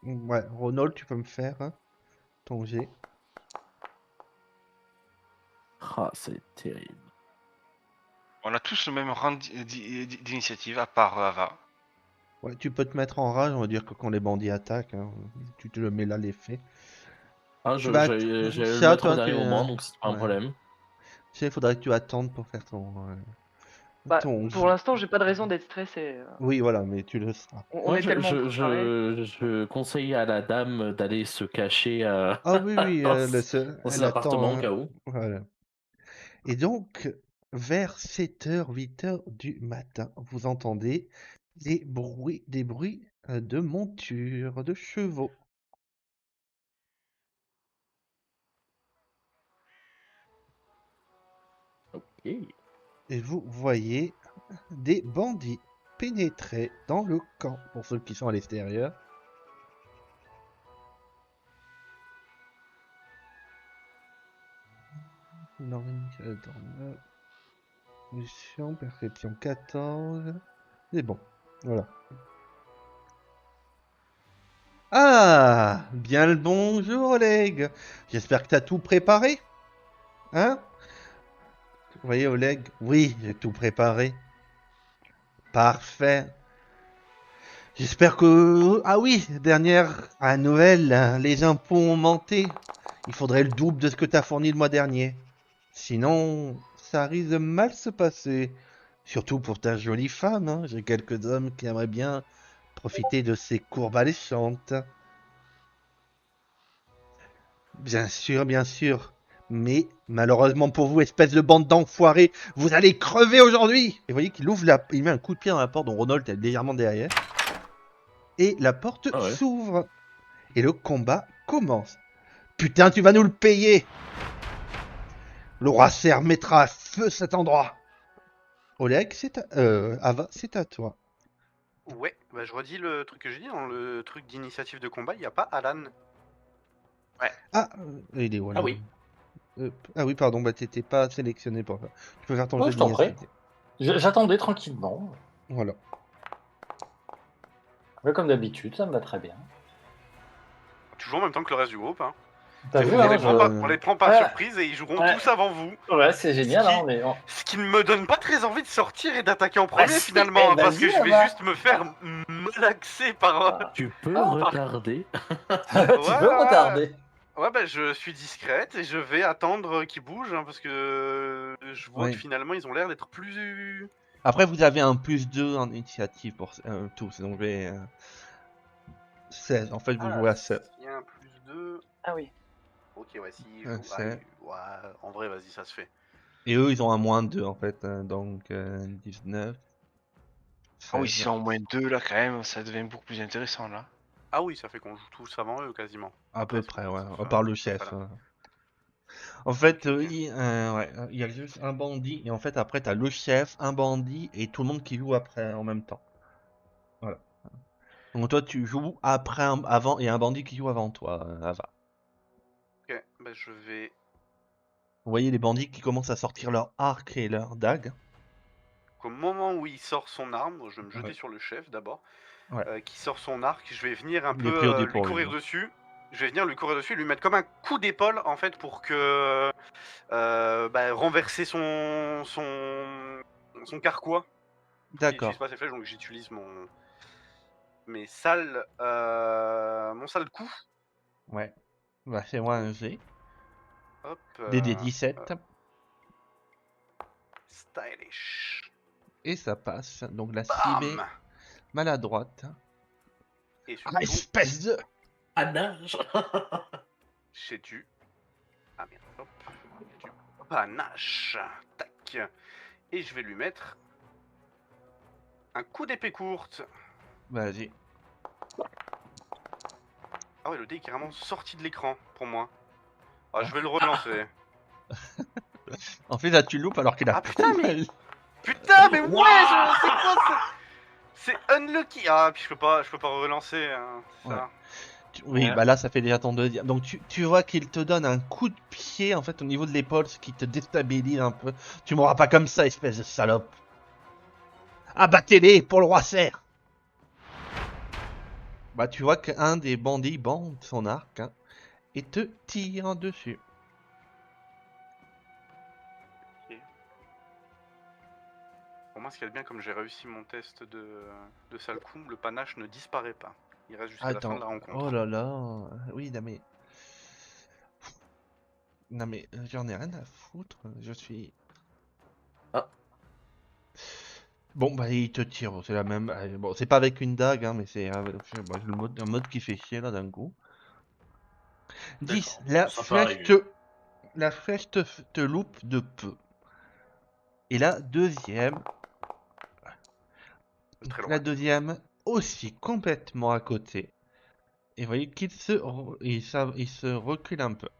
ouais, Ronald, tu peux me faire ton jet. Ah, c'est terrible. On a tous le même rang d'initiative, à part Ava. Ouais, tu peux te mettre en rage, on va dire que quand les bandits attaquent, hein, tu te le mets là l'effet. Ah, Tu vas j'ai att- le ça, mettre au toi, dernier tu- moment, donc c'est pas un ouais. problème. Tu sais, il faudrait que tu attendes pour faire ton. Bah, ton pour l'instant, j'ai pas de raison d'être stressé. Oui, voilà, mais tu le seras. On Moi, est tellement préparés. je conseille à la dame d'aller se cacher Ah oui, oui, dans, elle, dans elle son appartement attend. au cas où. Voilà. Et donc, vers 7h, 8h du matin, vous entendez des bruits de monture, de chevaux. Ok. Et vous voyez des bandits pénétrer dans le camp, pour ceux qui sont à l'extérieur. Mission, perception 14. C'est bon, voilà. Ah, bien le bonjour Oleg. J'espère que t'as tout préparé. Hein? Vous voyez Oleg? Oui, j'ai tout préparé. Parfait. J'espère que... Ah oui, dernière nouvelle, les impôts ont augmenté. Il faudrait le double de ce que t'as fourni le mois dernier. Sinon, ça risque de mal se passer. Surtout pour ta jolie femme, hein. J'ai quelques hommes qui aimeraient bien profiter de ces courbes alléchantes. Bien sûr, bien sûr. Mais, malheureusement pour vous, espèce de bande d'enfoirés, vous allez crever aujourd'hui. Et vous voyez qu'il ouvre il met un coup de pied dans la porte dont Ronald est légèrement derrière. Et la porte Ah ouais. s'ouvre. Et le combat commence. Putain, tu vas nous le payer. Le roi serre mettra à feu cet endroit. Oleg, c'est à... Ava, c'est à toi. Ouais, bah je redis le truc que j'ai dit dans le truc d'initiative de combat, il n'y a pas Alan. Ah, il est où, Ah Alan? oui. Ah oui, pardon, bah t'étais pas sélectionné pour ça. Tu peux faire ton Oh, jeu je t'en prie. d'initiative. J'attendais tranquillement. Voilà. Ouais, comme d'habitude, ça me va très bien. Toujours en même temps que le reste du groupe. Hein. T'as C'est vu, bon, hein, on les prend par Ouais. surprise et ils joueront Ouais. tous avant vous. Ouais, c'est génial, hein, mais... Ce qui ne me donne pas très envie de sortir et d'attaquer en premier si, finalement, eh, hein, parce que vas-y, je vais Ava. juste me faire malaxer par... Tu peux Ah, retarder. tu peux retarder. Ouais, bah je suis discrète et je vais attendre qu'ils bougent, hein, parce que je vois Oui. que finalement ils ont l'air d'être plus... Après, vous avez un +2 en initiative pour tous, donc je vais... 16, en fait, vous jouez à 16. Il y a un +2... Ah oui. Ok, ouais, si je Un joue... sept. ouais, en vrai, vas-y, ça se fait. Et eux, ils ont un -2 en fait, donc 19. Ah oui, 16. si c'est en moins 2 là, quand même, ça devient beaucoup plus intéressant là. Ah oui, ça fait qu'on joue tous avant eux, quasiment. À peu Presque, près, hein, ouais, sauf, à part le sauf chef. Alan. En fait, Ok. il y a juste un bandit, et en fait, après, t'as le chef, un bandit, et tout le monde qui joue après, en même temps. Voilà. Donc toi, tu joues après, avant, et un bandit qui joue avant toi, Ava. Ok, bah je vais... Vous voyez les bandits qui commencent à sortir leur arc et leur dague. Au moment où il sort son arme, je vais me jeter Ouais. sur le chef d'abord, Ouais. qui sort son arc, je vais venir un Il est peu pris au lui dépourvu. courir dessus. Je vais venir lui courir dessus, lui mettre comme un coup d'épaule en fait pour que renverser son carquois. Il D'accord. n'utilise pas ses flèches, donc j'utilise mon sale coup. Ouais. Bah, fais-moi un G. Hop. DD17. Stylish. Et ça passe. Donc la cible est Bam. maladroite. Et Ah, surtout, espèce de... À nage. j'ai tu. Ah merde, hop. Du panache. Tac. Et je vais lui mettre un coup d'épée courte. Vas-y. Ah ouais, le dé est carrément sorti de l'écran pour moi. Ah, je vais le relancer. En fait, là, tu loupes alors qu'il a Ah, plus putain, de mais- mal. Putain, mais ouais, c'est quoi ça? C'est unlucky. Ah, puis je peux pas relancer. Hein, Ouais. ça. Oui, Ouais. bah là, ça fait déjà ton deuxième. Donc, tu vois qu'il te donne un coup de pied, en fait, au niveau de l'épaule, ce qui te déstabilise un peu. Tu m'auras pas comme ça, espèce de salope. Abattez-les pour le roi cerf. Bah, tu vois qu'un des bandits bande son arc, hein, et te tire dessus. Pour moi, ce qu'il y a de bien, comme j'ai réussi mon test de Salkoum, le panache ne disparaît pas. Il reste jusqu'à la fin de la rencontre. Oh là là. Oui, non mais... Non mais, j'en ai rien à foutre. Je suis... Ah. Bon, bah, il te tire, c'est la même... Bon, c'est pas avec une dague, hein, mais c'est un mode qui fait chier, là, d'un coup. 10. D'accord, ça peut La flèche te loupe de peu. Et la deuxième... Très loin. La deuxième, aussi complètement à côté. Et vous voyez qu'il se recule un peu.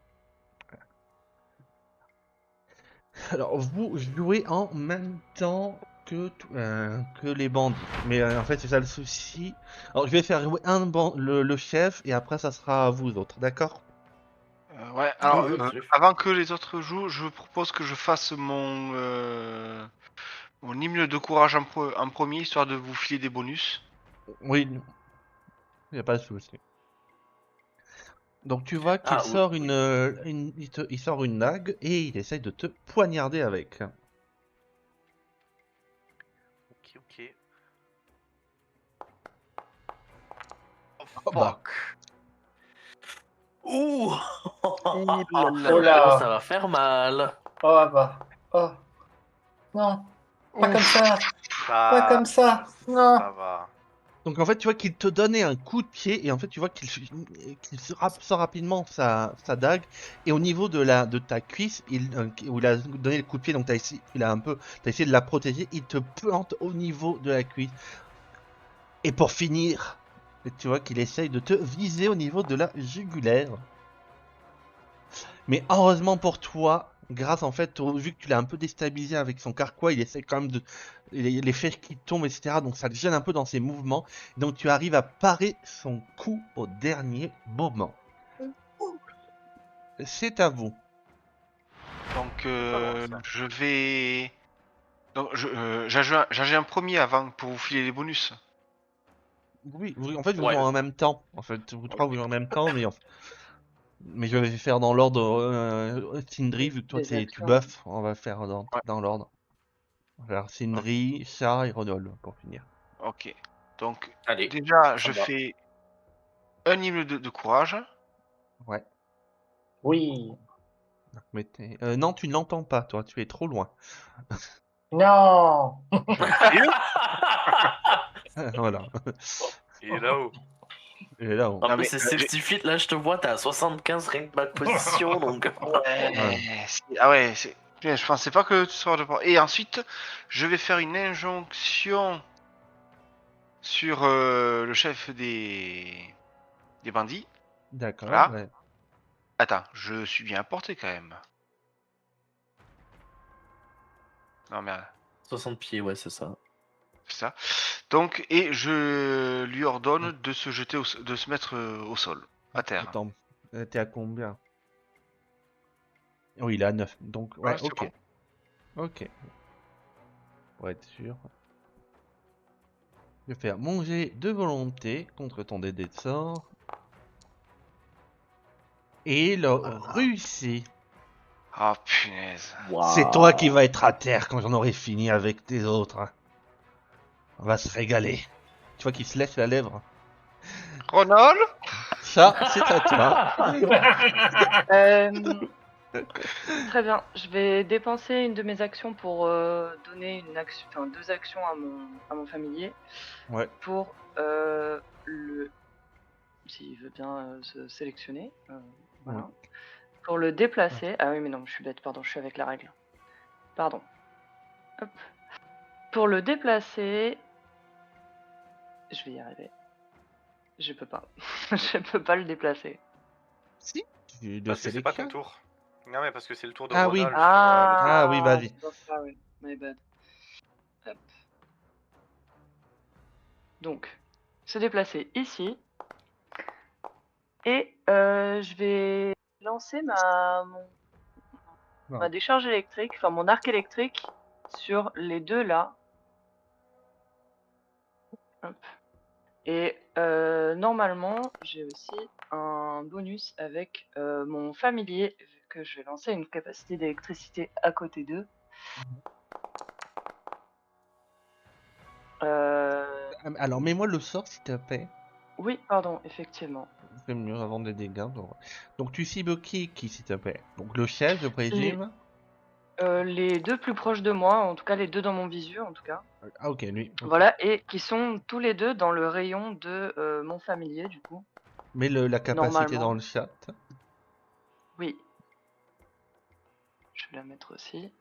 Alors, vous jouez en même temps que les bandits. Mais en fait, c'est ça le souci. Alors, je vais faire jouer le chef et après, ça sera à vous autres, d'accord? Ouais, alors, Oui, oui. avant que les autres jouent, je propose que je fasse mon hymne de courage en premier, histoire de vous filer des bonus. Oui, il n'y a pas de souci. Donc, tu vois qu'il Ah, oui, sort oui. il sort une dague et il essaye de te poignarder avec. Ok. Oh bah. Ouh. Oh là. Ça va faire mal. Oh bah. Oh. Non. Pas comme ça. Pas comme ça. Non. Ça va. Donc en fait, tu vois qu'il te donnait un coup de pied et en fait, tu vois qu'il sort rapidement sa dague et au niveau de ta cuisse, où il a donné le coup de pied, donc t'as essayé de la protéger, il te plante au niveau de la cuisse. Et pour finir, tu vois qu'il essaye de te viser au niveau de la jugulaire. Mais heureusement pour toi, grâce en fait, vu que tu l'as un peu déstabilisé avec son carquois, il essaie quand même de... Les flèches qui tombent, etc. Donc ça le gêne un peu dans ses mouvements. Donc tu arrives à parer son coup au dernier moment. C'est à vous. Donc, pas loin, ça. je vais. Donc, j'agis un premier avant pour vous filer les bonus. Oui, en fait, vous Ouais. jouez en même temps. En fait, vous trois, vous jouez en même temps, mais je vais faire dans l'ordre. Sindri, vu que toi, Des tu actions. buffes, on va faire Ouais. dans l'ordre. On va faire Sindri, Char et Rodol, pour finir. Ok. Donc, Allez. déjà, je ça va. fais un hymne de courage. Ouais. Oui. Mais non, tu ne l'entends pas, toi, tu es trop loin. Non. Voilà. Il est là-haut. Et là, En Non, plus, mais, c'est 60 feet, là, je te vois, t'es à 75 rank back position, donc. Ah ouais, je pensais pas que tu serais de Et ensuite, je vais faire une injonction sur le chef des bandits. d'accord. Voilà. Ouais. Attends, je suis bien porté quand même. Non merde, 60 pieds, ouais, c'est ça. c'est ça. Donc, et je lui ordonne de se jeter, de se mettre au sol, à terre. Attends, t'es à combien? Oui, il est à 9. Donc, ouais, Ouais, c'est ok. Ok. Pour être sûr. Je vais faire mon jet de volonté contre ton DD de sort. Et il a réussi. Ah punaise. C'est toi qui vas être à terre quand j'en aurai fini avec tes autres. Hein. On va se régaler. Tu vois qu'il se lèche la lèvre. Ronald? Ça, c'est à toi. Très bien. Je vais dépenser une de mes actions pour donner une action, enfin 2 actions à mon familier. Ouais. Pour s'il veut bien se sélectionner. Voilà. Ouais. Pour le déplacer. Ah oui, mais non, je suis bête, pardon, je suis avec la règle. Pardon. Hop. Pour le déplacer. Je vais y arriver. Je peux pas. Je peux pas le déplacer. Si, tu le Parce que c'est pas ton sélectionnes. tour. Non, mais parce que c'est le tour de Ah oui. Ronald. Ah oui, vas-y. c'est pour ça, oui. My bad. Hop. donc se déplacer ici. Et je vais lancer ma décharge électrique, enfin mon arc électrique sur les deux là. Hop. Et normalement, j'ai aussi un bonus avec mon familier, vu que je vais lancer une capacité d'électricité à côté d'eux. Alors, mets-moi le sort, s'il te plaît. Oui, pardon, effectivement. C'est mieux avant des dégâts. Donc, tu cibles qui, s'il te plaît? Donc, le chef, je présume. Les deux plus proches de moi, en tout cas les deux dans mon visu, en tout cas. Ah, ok, lui. ok. Voilà, et qui sont tous les deux dans le rayon de mon familier, du coup. Mets la capacité Normalement. dans le chat. Oui. Je vais la mettre aussi.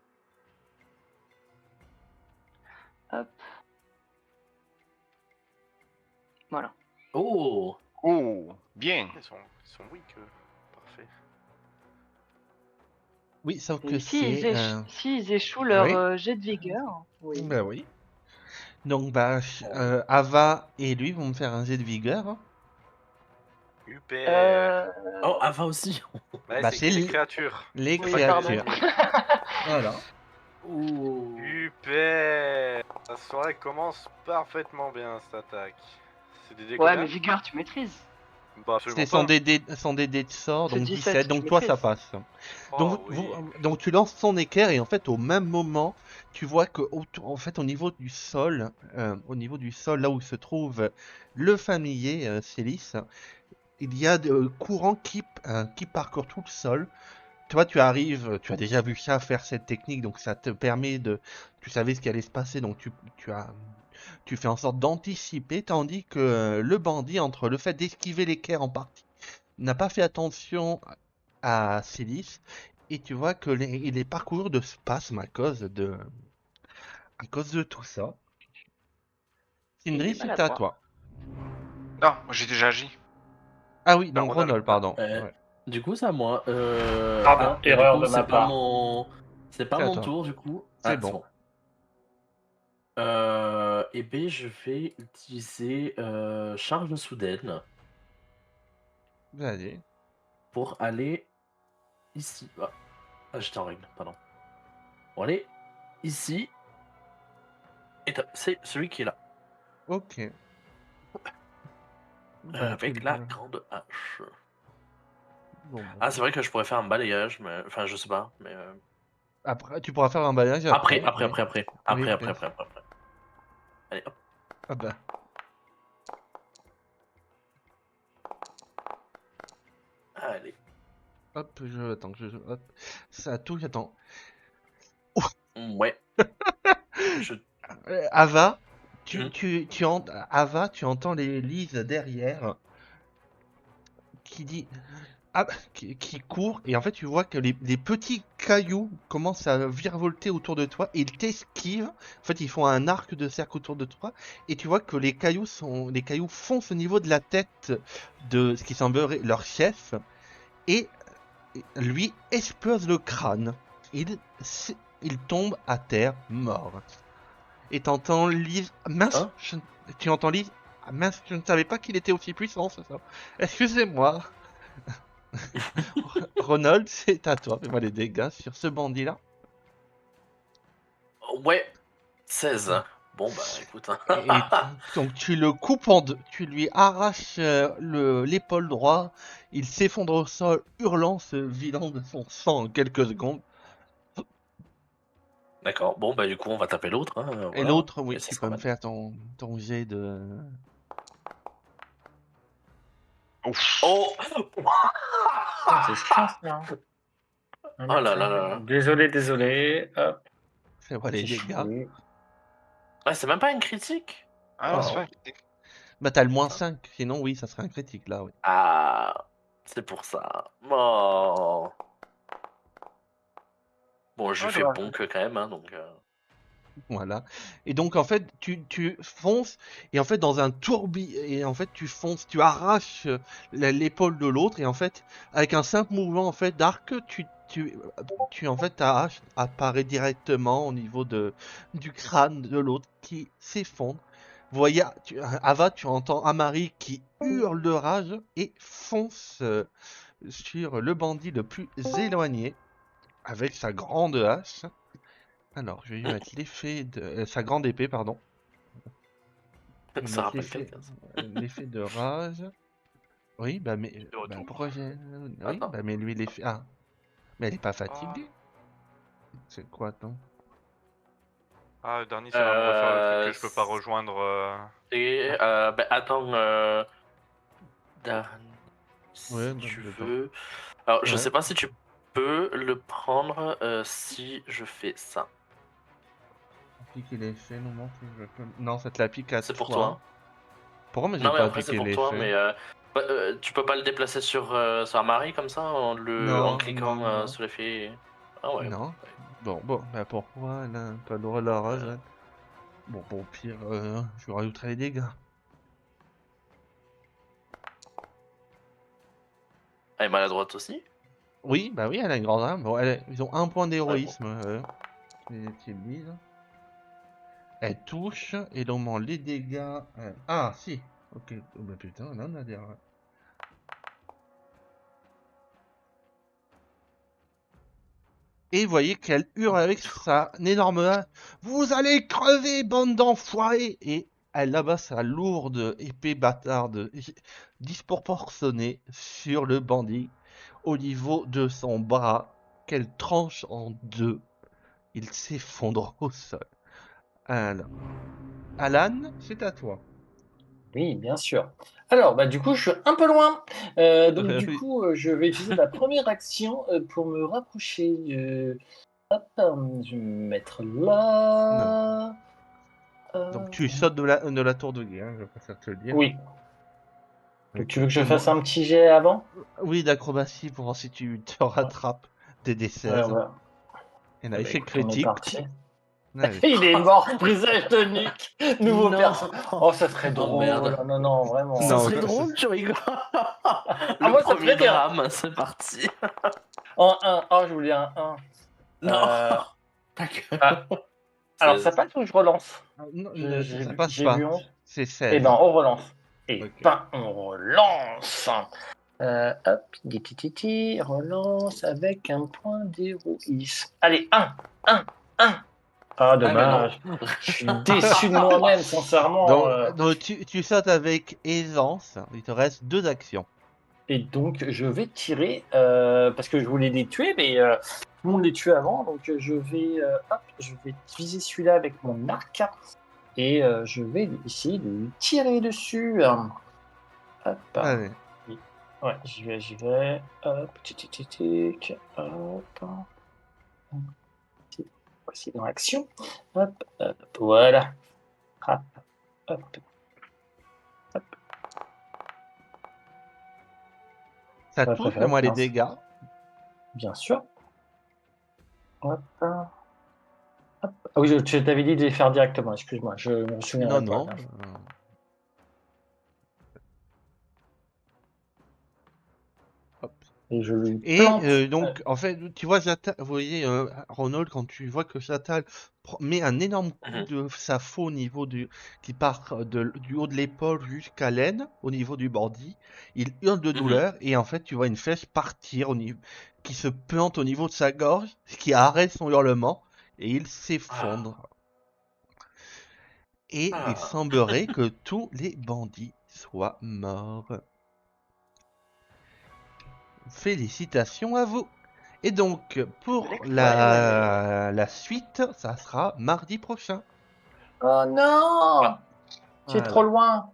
Hop. Voilà. Oh! Oh, bien. Ils sont weak, eux. Parfait. Oui, sauf que Et s'ils c'est. s'ils échouent leur Oui. jet de vigueur, oui. Bah oui. Donc, Ava et lui vont me faire un jet de vigueur. hein. Super. Oh, Ava aussi! Ouais, bah, c'est c'est qui les les- créatures? Les Oui, créatures. Voilà. Oh! Super. La soirée commence parfaitement bien, cette attaque. C'est des dés Ouais, combien? mais vigueur, tu maîtrises. Bah, absolument C'est pas. son dé de sort, C'est donc 17, 17. Donc, tu toi, ça maîtrises. passe. Oh, Donc, oui. donc tu lances ton équerre et en fait au même moment tu vois que en fait au niveau du sol, là où se trouve le familier Célis, il y a des courants qui parcourent tout le sol. Toi tu arrives, tu as déjà vu ça faire cette technique donc ça te permet tu savais ce qui allait se passer donc tu fais en sorte d'anticiper tandis que le bandit entre le fait d'esquiver l'équerre en partie n'a pas fait attention à Célis et tu vois que il est parcouru de spasmes à cause de tout ça. Il est Sindri, c'est à maladroit. toi. Non, j'ai déjà agi. Ah oui, Non, donc Ronald. Ronald, pardon. Ouais. Du coup, c'est à moi. Pardon, et erreur du coup, de ma c'est pas part. mon... C'est pas C'est à mon toi. tour, du coup. C'est bon. Et ben, je vais utiliser charge soudaine Vas-y. pour aller ici. Ah, j'étais en règle, pardon. Bon, allez, ici. Et c'est celui qui est là. Ok. Bah, Avec tu- la grande hache. Bon, Ah, c'est vrai que je pourrais faire un balayage, mais... Enfin, je sais pas, mais... Après, tu pourras faire un balayage Après. oui. Après. Oui, bien sûr. Allez, hop. Ah bah. Allez. Hop, hop. Ça touche, attends. Ouais. Ava, Mhm. Ava, tu entends les Lise derrière qui dit qui court et en fait tu vois que les petits cailloux commencent à virevolter autour de toi et ils t'esquivent. En fait, ils font un arc de cercle autour de toi et tu vois que les cailloux foncent au niveau de la tête de ce qui semblerait leur chef et lui explose le crâne. Il tombe à terre mort. Et t'entends Lise. Mince, Hein tu entends Lise. Ah, mince, je ne savais pas qu'il était aussi puissant, c'est ça. Excusez-moi. Ronald, c'est à toi. Fais-moi les dégâts sur ce bandit-là. Ouais. 16. Bon, bah, écoute. Hein. Donc tu le coupes en deux. Tu lui arraches l'épaule droite. Il s'effondre au sol, hurlant, se vidant de son sang en quelques secondes. D'accord. Bon, bah, du coup, on va taper l'autre. Hein, Et voilà. l'autre, oui, Et ça tu sera peux me mal. faire ton jet de... Ouf. Oh C'est ça, ça. Oh là là là. Désolé. Hop. Fais-moi les Petit dégâts. chou. Ouais, c'est même pas une critique. Ah non, c'est Oh. pas. Bah t'as le moins 5, sinon oui, ça serait un critique là, oui. Ah, c'est pour ça. Oh. Bon, je Oh, fais dommage. bon que quand même, hein, donc... Voilà. Et donc en fait, tu fonces et en fait dans un et en fait tu fonces, tu arraches l'épaule de l'autre et en fait avec un simple mouvement en fait d'arc, en fait ta hache apparaît directement au niveau du crâne de l'autre qui s'effondre. voyez, Ava, tu entends Amari qui hurle de rage et fonce sur le bandit le plus éloigné avec sa grande hache. Alors, je vais lui mettre l'effet de... sa grande épée, pardon. Je vais Ça mettre rappelle quelqu'un. ça. l'effet de rage. Oui, bah mais... De bah, retour. pourquoi j'ai... Oui, Attends. bah mais lui, l'effet... Ah, mais elle est pas Ah, fatiguée. C'est quoi, attends? ah Darny, ça va me refaire le truc que je peux pas c'est- rejoindre. Et attends, Dan, Ouais, si bah, tu attends. veux. Alors, je Ouais. sais pas si tu peux le prendre si je fais ça. Appliquer l'effet, non, non, je peux... Non, ça te l'applique à C'est pour toi. toi. Pourquoi moi j'ai Non, mais pas après, c'est appliqué pour toi, l'effet? mais tu peux pas le déplacer sur Amari comme ça en Non, cliquant non. sur l'effet. Ah ouais. Non. Bon, bah pourquoi elle a pas le droit de la rage, elle? Bon, au pire, je lui rajouterai les dégâts. Elle est maladroite aussi. Oui, bah oui, elle a une grande arme. Bon, ils ont un point Ouais, d'héroïsme, qu'ils disent. Elle touche, et donc les dégâts... Ah, si. Ok, oh, bah putain, là on a des... Et vous voyez qu'elle hurle avec sa énorme hache. Vous allez crever, bande d'enfoirés! Et elle abat sa lourde épée bâtarde disproportionnée sur le bandit au niveau de son bras, qu'elle tranche en deux. Il s'effondre au sol. Alors, Alan, c'est à toi. Oui, bien sûr. Alors, bah, du coup, je suis un peu loin. Donc, du Oui. coup, je vais utiliser ma première action pour me rapprocher. Hop, je vais me mettre là. Donc tu sautes de la tour de guet, hein, je préfère te le dire. Oui. Donc, Donc, tu veux que je fais-moi- fasse un petit jet avant? Oui, d'acrobatie pour voir si tu te rattrapes des D16. Ouais. Et un Eh ben, effet écoute, on est critique. parti. Allez. Il est mort, brisage de nuque. Nouveau Non. perso. Oh, ça serait Oh, drôle. merde. Non, vraiment. Ça Non, serait ça- drôle, tu rigoles. moi, Le ça me premier fait bien. drame, c'est parti. En 1. Oh, je voulais un 1. Non. Euh, Ta gueule. ah, alors, 16. ça passe ou je relance? Non, ça J'ai passe j'ai pas. vu 11. C'est Eh 16. ben, on relance. Et Ok. ben, on relance. Hop, relance avec un point d'héroïsme. Allez, 1. Ah, Ah, mais non. dommage. Je suis déçu de moi-même, sincèrement. Donc tu sautes avec aisance. Il te reste 2 actions. Et donc, je vais tirer, parce que je voulais les tuer, mais tout le monde les tue avant. Donc, je vais viser celui-là avec mon arc. Et je vais essayer de lui tirer dessus. Hop. Allez. Ouais, j'y vais. Hop, tic, hop. Voici dans l'action. Hop, voilà. Hop, hop. Ça Ouais, touche, préféré, fais-moi les mince. dégâts. Bien sûr. Hop. Hop. Ah oui, je t'avais dit de les faire directement, excuse-moi, je me souviendrai pas. Non. Là. Hop. Et je lui Et plante. donc, en fait, tu vois, vous voyez, Ronald, quand tu vois que Zatal met un énorme coup de sa faux au niveau qui part du haut de l'épaule jusqu'à l'aine, au niveau du bandit, il hurle de douleur, et en fait, tu vois une flèche partir qui se plante au niveau de sa gorge, ce qui arrête son hurlement, et il s'effondre. Et il semblerait que tous les bandits soient morts. Félicitations à vous. Et donc, pour la suite, ça sera mardi prochain. Oh non, c'est Voilà. trop loin.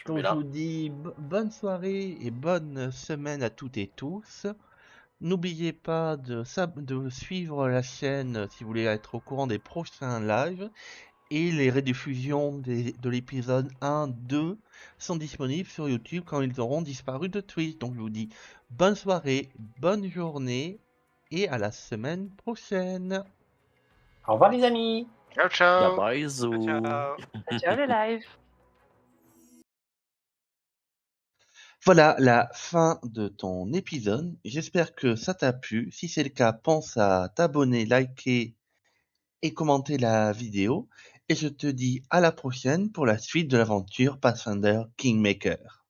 Donc, je vous dis bonne soirée et bonne semaine à toutes et tous. N'oubliez pas de suivre la chaîne si vous voulez être au courant des prochains lives. Et les rediffusions de l'épisode 1, 2 sont disponibles sur YouTube quand ils auront disparu de Twitch. Donc je vous dis bonne soirée, bonne journée et à la semaine prochaine. Au revoir les amis. Ciao, ciao. Bisous. Ciao. Ciao les lives. Voilà la fin de ton épisode. J'espère que ça t'a plu. Si c'est le cas, pense à t'abonner, liker et commenter la vidéo. Et je te dis à la prochaine pour la suite de l'aventure Pathfinder Kingmaker.